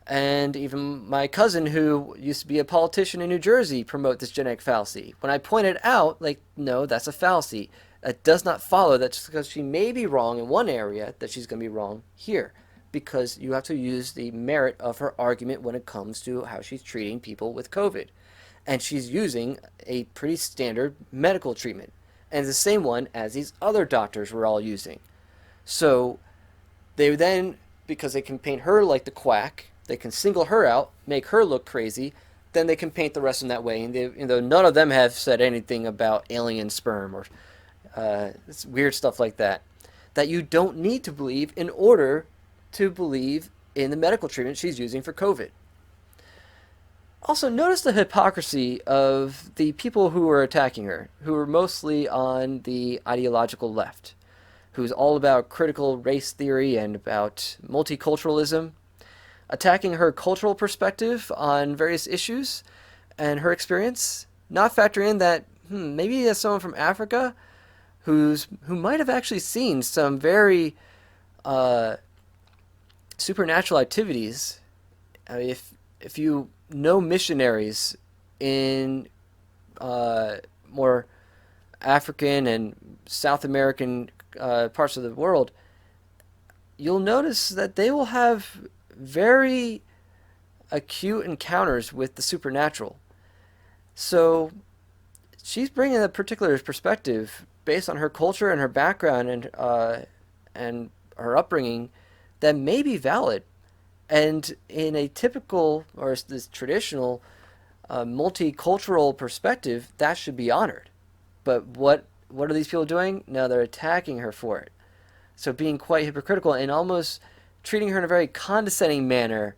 And even my cousin, who used to be a politician in New Jersey, promote this genetic fallacy. When I pointed out, like, no, that's a fallacy. It does not follow that just because she may be wrong in one area, that she's going to be wrong here. Because you have to use the merit of her argument when it comes to how she's treating people with COVID. And she's using a pretty standard medical treatment. And the same one as these other doctors were all using. So they then, because they can paint her like the quack, they can single her out, make her look crazy, then they can paint the rest of them that way. And none of them have said anything about alien sperm or it's weird stuff like that you don't need to believe in order to believe in the medical treatment she's using for COVID. Also, notice the hypocrisy of the people who were attacking her, who were mostly on the ideological left, who's all about critical race theory and about multiculturalism, attacking her cultural perspective on various issues and her experience, not factoring in that maybe as someone from Africa who might have actually seen some very supernatural activities. If you know missionaries in more African and South American parts of the world, you'll notice that they will have very acute encounters with the supernatural. So she's bringing a particular perspective based on her culture and her background and her upbringing that may be valid. And in a typical or this traditional multicultural perspective, that should be honored. But what are these people doing? No, they're attacking her for it. So being quite hypocritical and almost treating her in a very condescending manner.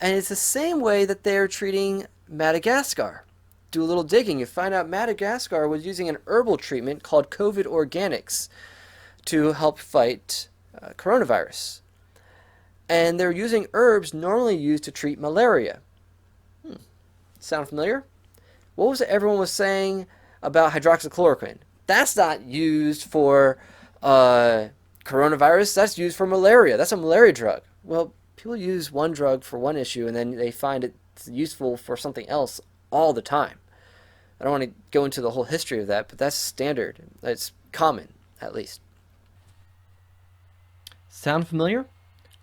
And it's the same way that they're treating Madagascar. Do a little digging, you find out Madagascar was using an herbal treatment called COVID organics to help fight coronavirus. And they're using herbs normally used to treat malaria. Sound familiar? What was it everyone was saying about hydroxychloroquine? That's not used for coronavirus. That's used for malaria. That's a malaria drug. Well, people use one drug for one issue and then they find it useful for something else all the time. I don't want to go into the whole history of that, but that's standard. It's common, at least. Sound familiar?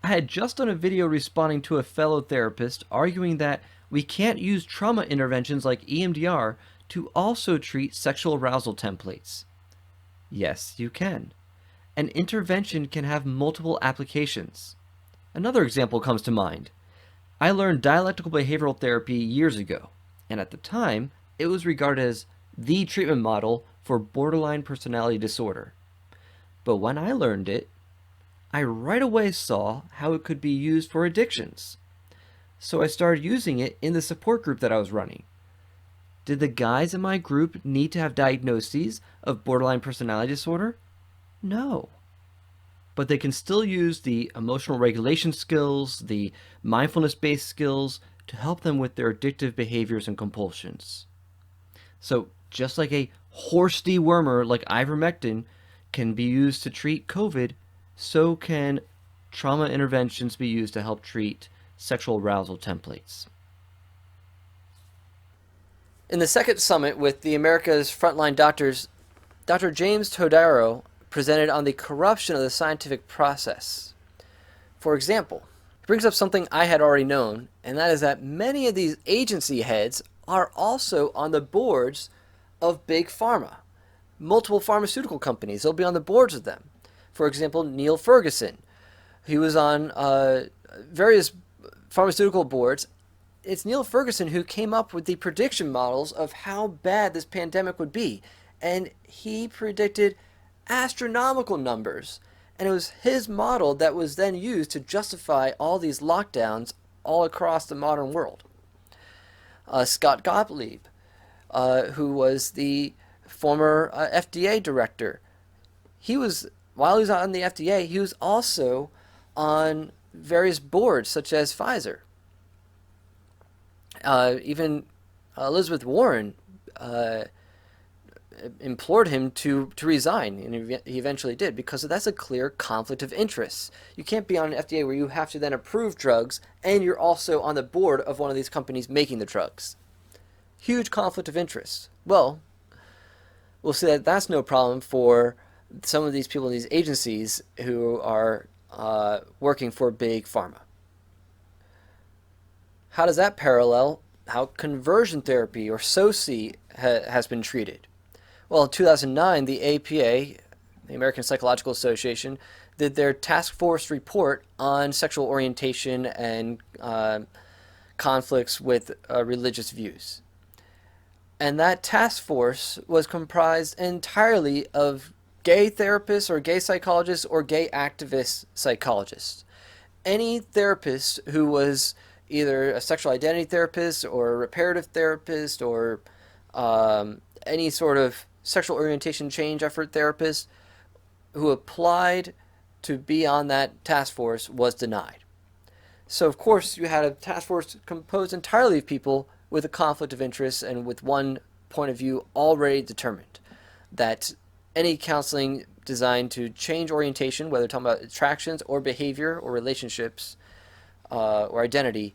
I had just done a video responding to a fellow therapist arguing that we can't use trauma interventions like EMDR to also treat sexual arousal templates. Yes, you can. An intervention can have multiple applications. Another example comes to mind. I learned dialectical behavioral therapy years ago, and at the time, it was regarded as the treatment model for borderline personality disorder. But when I learned it, I right away saw how it could be used for addictions. So I started using it in the support group that I was running. Did the guys in my group need to have diagnoses of borderline personality disorder? No. But they can still use the emotional regulation skills, the mindfulness-based skills to help them with their addictive behaviors and compulsions. So just like a horse dewormer like ivermectin can be used to treat COVID, so can trauma interventions be used to help treat sexual arousal templates. In the second summit with the America's Frontline Doctors, Dr. James Todaro presented on the corruption of the scientific process. For example, he brings up something I had already known, and that is that many of these agency heads are also on the boards of big pharma. Multiple pharmaceutical companies, they'll be on the boards of them. For example, Neil Ferguson, he was on various pharmaceutical boards. It's Neil Ferguson who came up with the prediction models of how bad this pandemic would be. And he predicted astronomical numbers. And it was his model that was then used to justify all these lockdowns all across the modern world. Scott Gottlieb, who was the former FDA director, while he was on the FDA, he was also on various boards such as Pfizer. Even Elizabeth Warren implored him to resign, and he eventually did, because that's a clear conflict of interest. You can't be on an FDA where you have to then approve drugs, and you're also on the board of one of these companies making the drugs. Huge conflict of interest. Well, we'll see that that's no problem for some of these people in these agencies who are working for big pharma. How does that parallel how conversion therapy, or SOCE, has been treated? Well, in 2009, the APA, the American Psychological Association, did their task force report on sexual orientation and conflicts with religious views. And that task force was comprised entirely of gay therapists or gay psychologists or gay activist psychologists. Any therapist who was either a sexual identity therapist or a reparative therapist or any sort of sexual orientation change effort therapist who applied to be on that task force was denied. So of course you had a task force composed entirely of people with a conflict of interest and with one point of view already determined, that any counseling designed to change orientation, whether talking about attractions or behavior or relationships or identity,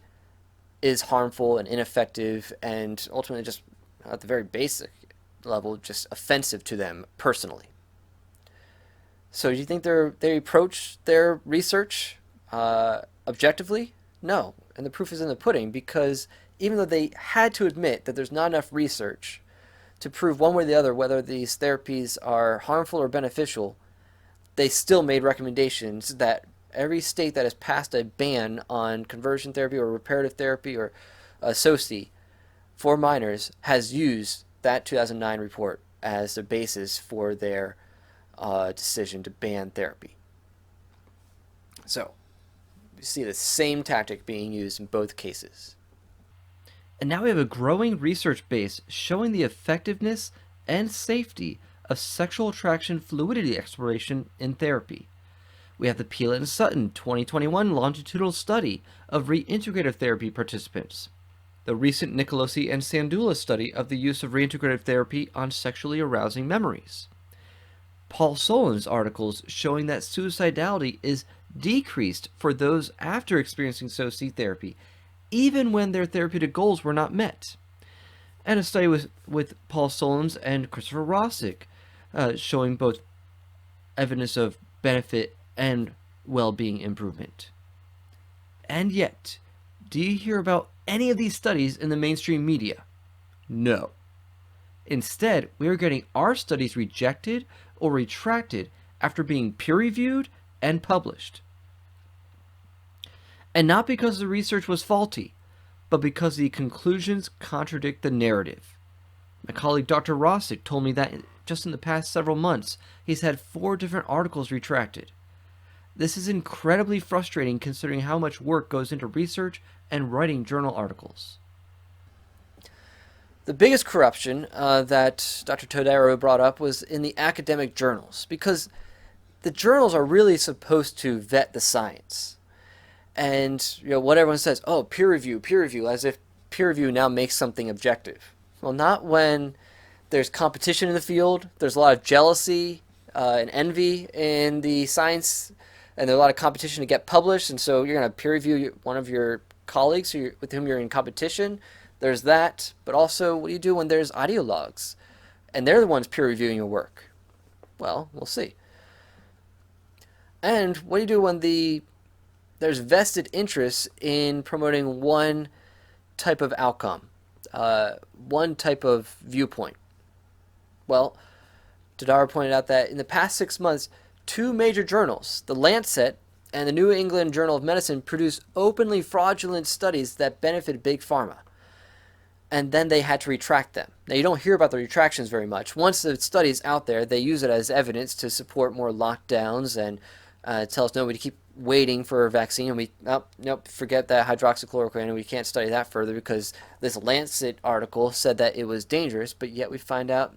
is harmful and ineffective and ultimately just at the very basic level just offensive to them personally. So do you think they approach their research objectively? No, and the proof is in the pudding, because even though they had to admit that there's not enough research to prove one way or the other whether these therapies are harmful or beneficial, they still made recommendations that every state that has passed a ban on conversion therapy or reparative therapy or SOCE for minors has used that 2009 report as the basis for their decision to ban therapy. So, you see the same tactic being used in both cases. And now we have a growing research base showing the effectiveness and safety of sexual attraction fluidity exploration in therapy. We have the Pela and Sutton 2021 longitudinal study of reintegrative therapy participants. The recent Nicolosi and Sandula study of the use of reintegrative therapy on sexually arousing memories. Paul Solin's articles showing that suicidality is decreased for those after experiencing SOCE therapy, even when their therapeutic goals were not met. And a study with Paul Solins and Christopher Rossick showing both evidence of benefit and well-being improvement. And yet, do you hear about any of these studies in the mainstream media? No. Instead, we are getting our studies rejected or retracted after being peer-reviewed and published. And not because the research was faulty, but because the conclusions contradict the narrative. My colleague Dr. Rossick told me that just in the past several months, he's had 4 different articles retracted. This is incredibly frustrating considering how much work goes into research and writing journal articles. The biggest corruption that Dr. Todaro brought up was in the academic journals, because the journals are really supposed to vet the science. And what everyone says, oh, peer review, as if peer review now makes something objective. Well, not when there's competition in the field, there's a lot of jealousy and envy in the science, and there's a lot of competition to get published, and so you're going to peer review one of your colleagues with whom you're in competition. There's that, but also what do you do when there's ideologues, and they're the ones peer reviewing your work? Well, we'll see. And what do you do when there's vested interest in promoting one type of outcome, one type of viewpoint? Well, Todaro pointed out that in the past 6 months, 2 major journals, The Lancet and the New England Journal of Medicine, produced openly fraudulent studies that benefited Big Pharma. And then they had to retract them. Now, you don't hear about the retractions very much. Once the study's out there, they use it as evidence to support more lockdowns and tell us, no, we keep waiting for a vaccine, and nope, forget that hydroxychloroquine, and we can't study that further because this Lancet article said that it was dangerous, but yet we find out,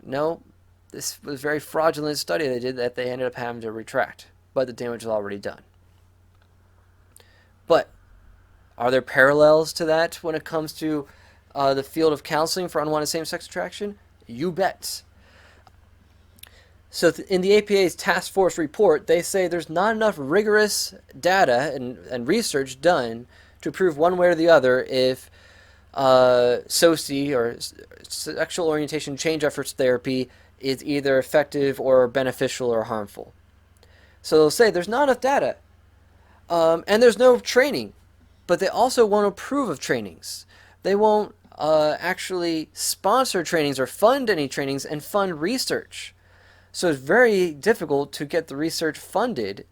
no, this was a very fraudulent study they did that they ended up having to retract, but the damage was already done. But are there parallels to that when it comes to the field of counseling for unwanted same-sex attraction? You bet. So in the APA's task force report, they say there's not enough rigorous data and research done to prove one way or the other if SOCE, or sexual orientation change efforts therapy, is either effective or beneficial or harmful. So they'll say there's not enough data, and there's no training, but they also won't approve of trainings. They won't actually sponsor trainings or fund any trainings and fund research. So it's very difficult to get the research funded.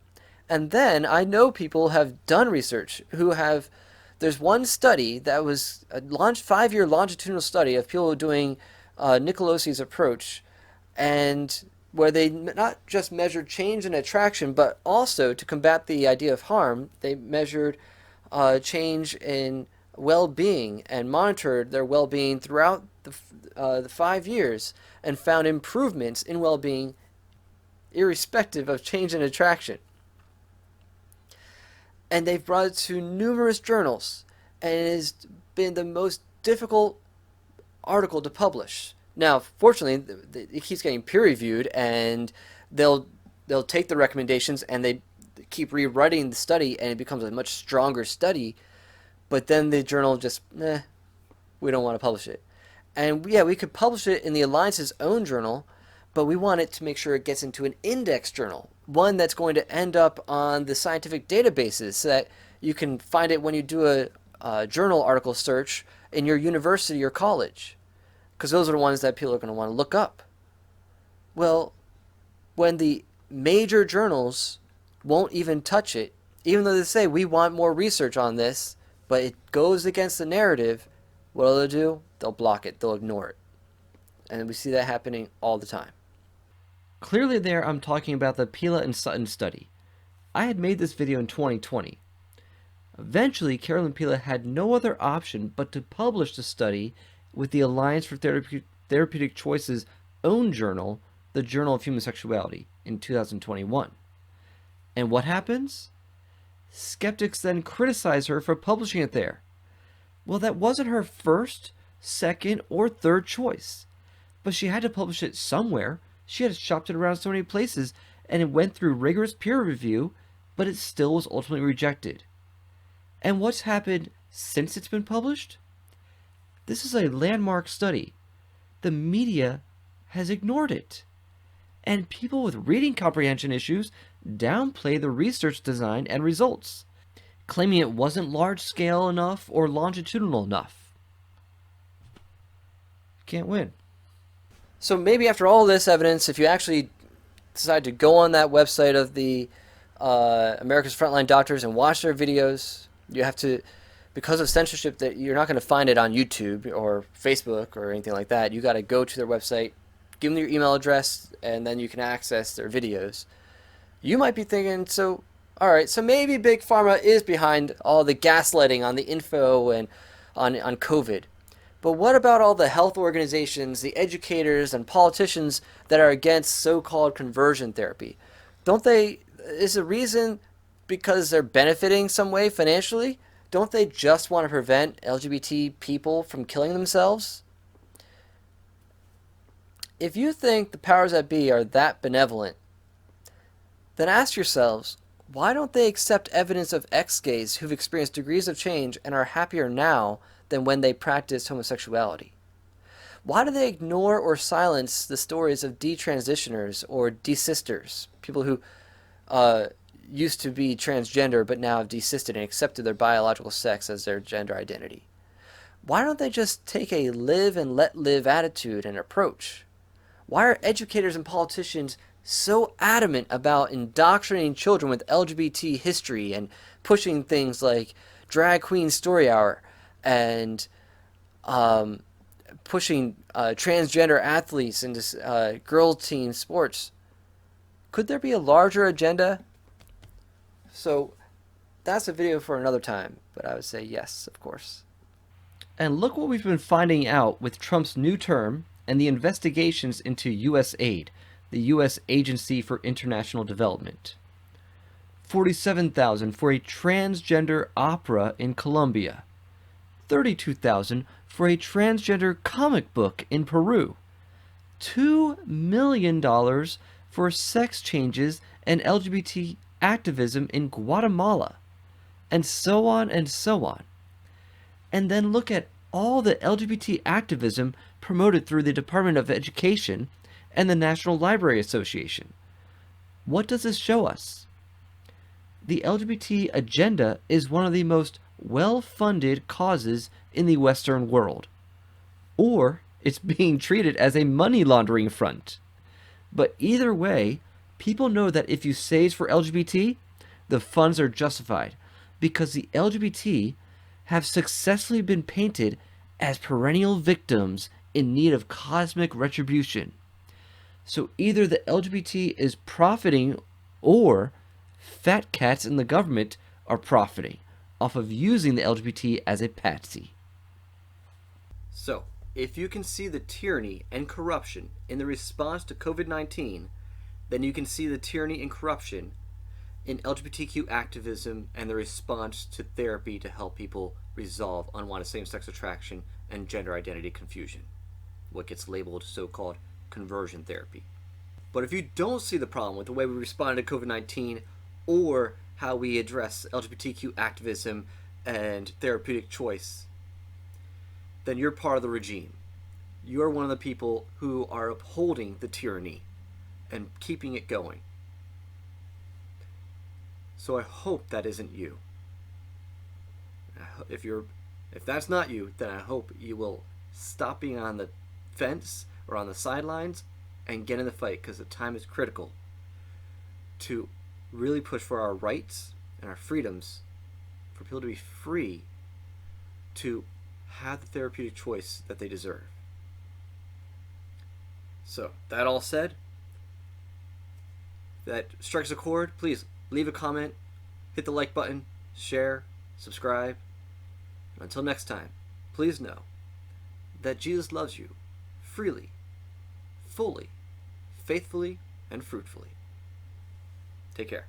And then I know people have done research who have, there's one study that was a 5-year longitudinal study of people doing Nicolosi's approach, and where they not just measured change in attraction, but also to combat the idea of harm, they measured change in well-being and monitored their well-being throughout the 5 years and found improvements in well-being irrespective of change in attraction. And they've brought it to numerous journals, and it has been the most difficult article to publish. Now, fortunately, it keeps getting peer-reviewed, and they'll take the recommendations and they keep rewriting the study, and it becomes a much stronger study. But then the journal just, we don't want to publish it. And yeah, we could publish it in the Alliance's own journal, but we want it to make sure it gets into an index journal, one that's going to end up on the scientific databases so that you can find it when you do a journal article search in your university or college, because those are the ones that people are going to want to look up. Well, when the major journals won't even touch it, even though they say we want more research on this, but it goes against the narrative, what will they do? They'll block it. They'll ignore it. And we see that happening all the time. Clearly there I'm talking about the Pela and Sutton study. I had made this video in 2020. Eventually, Carolyn Pela had no other option but to publish the study with the Alliance for Therapeutic Choice's own journal, the Journal of Human Sexuality in 2021. And what happens? Skeptics then criticize her for publishing it there. Well, that wasn't her first, second, or third choice. But she had to publish it somewhere. She had shopped it around so many places, and it went through rigorous peer review, but it still was ultimately rejected. And what's happened since it's been published? This is a landmark study. The media has ignored it. And people with reading comprehension issues downplay the research design and results, claiming it wasn't large-scale enough or longitudinal enough. Can't win. So maybe after all this evidence, if you actually decide to go on that website of the America's Frontline Doctors and watch their videos, you have to, because of censorship, that you're not going to find it on YouTube or Facebook or anything like that. You got to go to their website, give them your email address, and then you can access their videos. You might be thinking, so, all right, so maybe Big Pharma is behind all the gaslighting on the info and on COVID. But what about all the health organizations, the educators, and politicians that are against so-called conversion therapy? Don't they, is the reason because they're benefiting some way financially? Don't they just want to prevent LGBT people from killing themselves? If you think the powers that be are that benevolent, then ask yourselves, why don't they accept evidence of ex-gays who've experienced degrees of change and are happier now than when they practiced homosexuality? Why do they ignore or silence the stories of detransitioners or desisters, people who used to be transgender but now have desisted and accepted their biological sex as their gender identity? Why don't they just take a live and let live attitude and approach? Why are educators and politicians so adamant about indoctrinating children with LGBT history and pushing things like Drag Queen Story Hour and pushing transgender athletes into girl team sports? Could there be a larger agenda? So that's a video for another time, but I would say yes, of course. And look what we've been finding out with Trump's new term and the investigations into USAID, the U.S. Agency for International Development. $47,000 for a transgender opera in Colombia. $32,000 for a transgender comic book in Peru. $2 million for sex changes and LGBT activism in Guatemala. And so on and so on. And then look at all the LGBT activism promoted through the Department of Education and the National Library Association. What does this show us? The LGBT agenda is one of the most well-funded causes in the Western world. Or it's being treated as a money laundering front. But either way, people know that if you say it's for LGBT, the funds are justified because the LGBT have successfully been painted as perennial victims in need of cosmic retribution. So either the LGBT is profiting or fat cats in the government are profiting off of using the LGBT as a patsy. So, if you can see the tyranny and corruption in the response to COVID-19, then you can see the tyranny and corruption in LGBTQ activism and the response to therapy to help people resolve unwanted same-sex attraction and gender identity confusion, what gets labeled so-called conversion therapy. But if you don't see the problem with the way we responded to COVID-19 or how we address LGBTQ activism and therapeutic choice, then you're part of the regime. You're one of the people who are upholding the tyranny and keeping it going. So I hope that isn't you. If that's not you, then I hope you will stop being on the fence or on the sidelines and get in the fight, because the time is critical to really push for our rights and our freedoms, for people to be free to have the therapeutic choice that they deserve. So, that all said, that strikes a chord, please leave a comment, hit the like button, share, subscribe. Until next time, please know that Jesus loves you freely, fully, faithfully and fruitfully. Take care.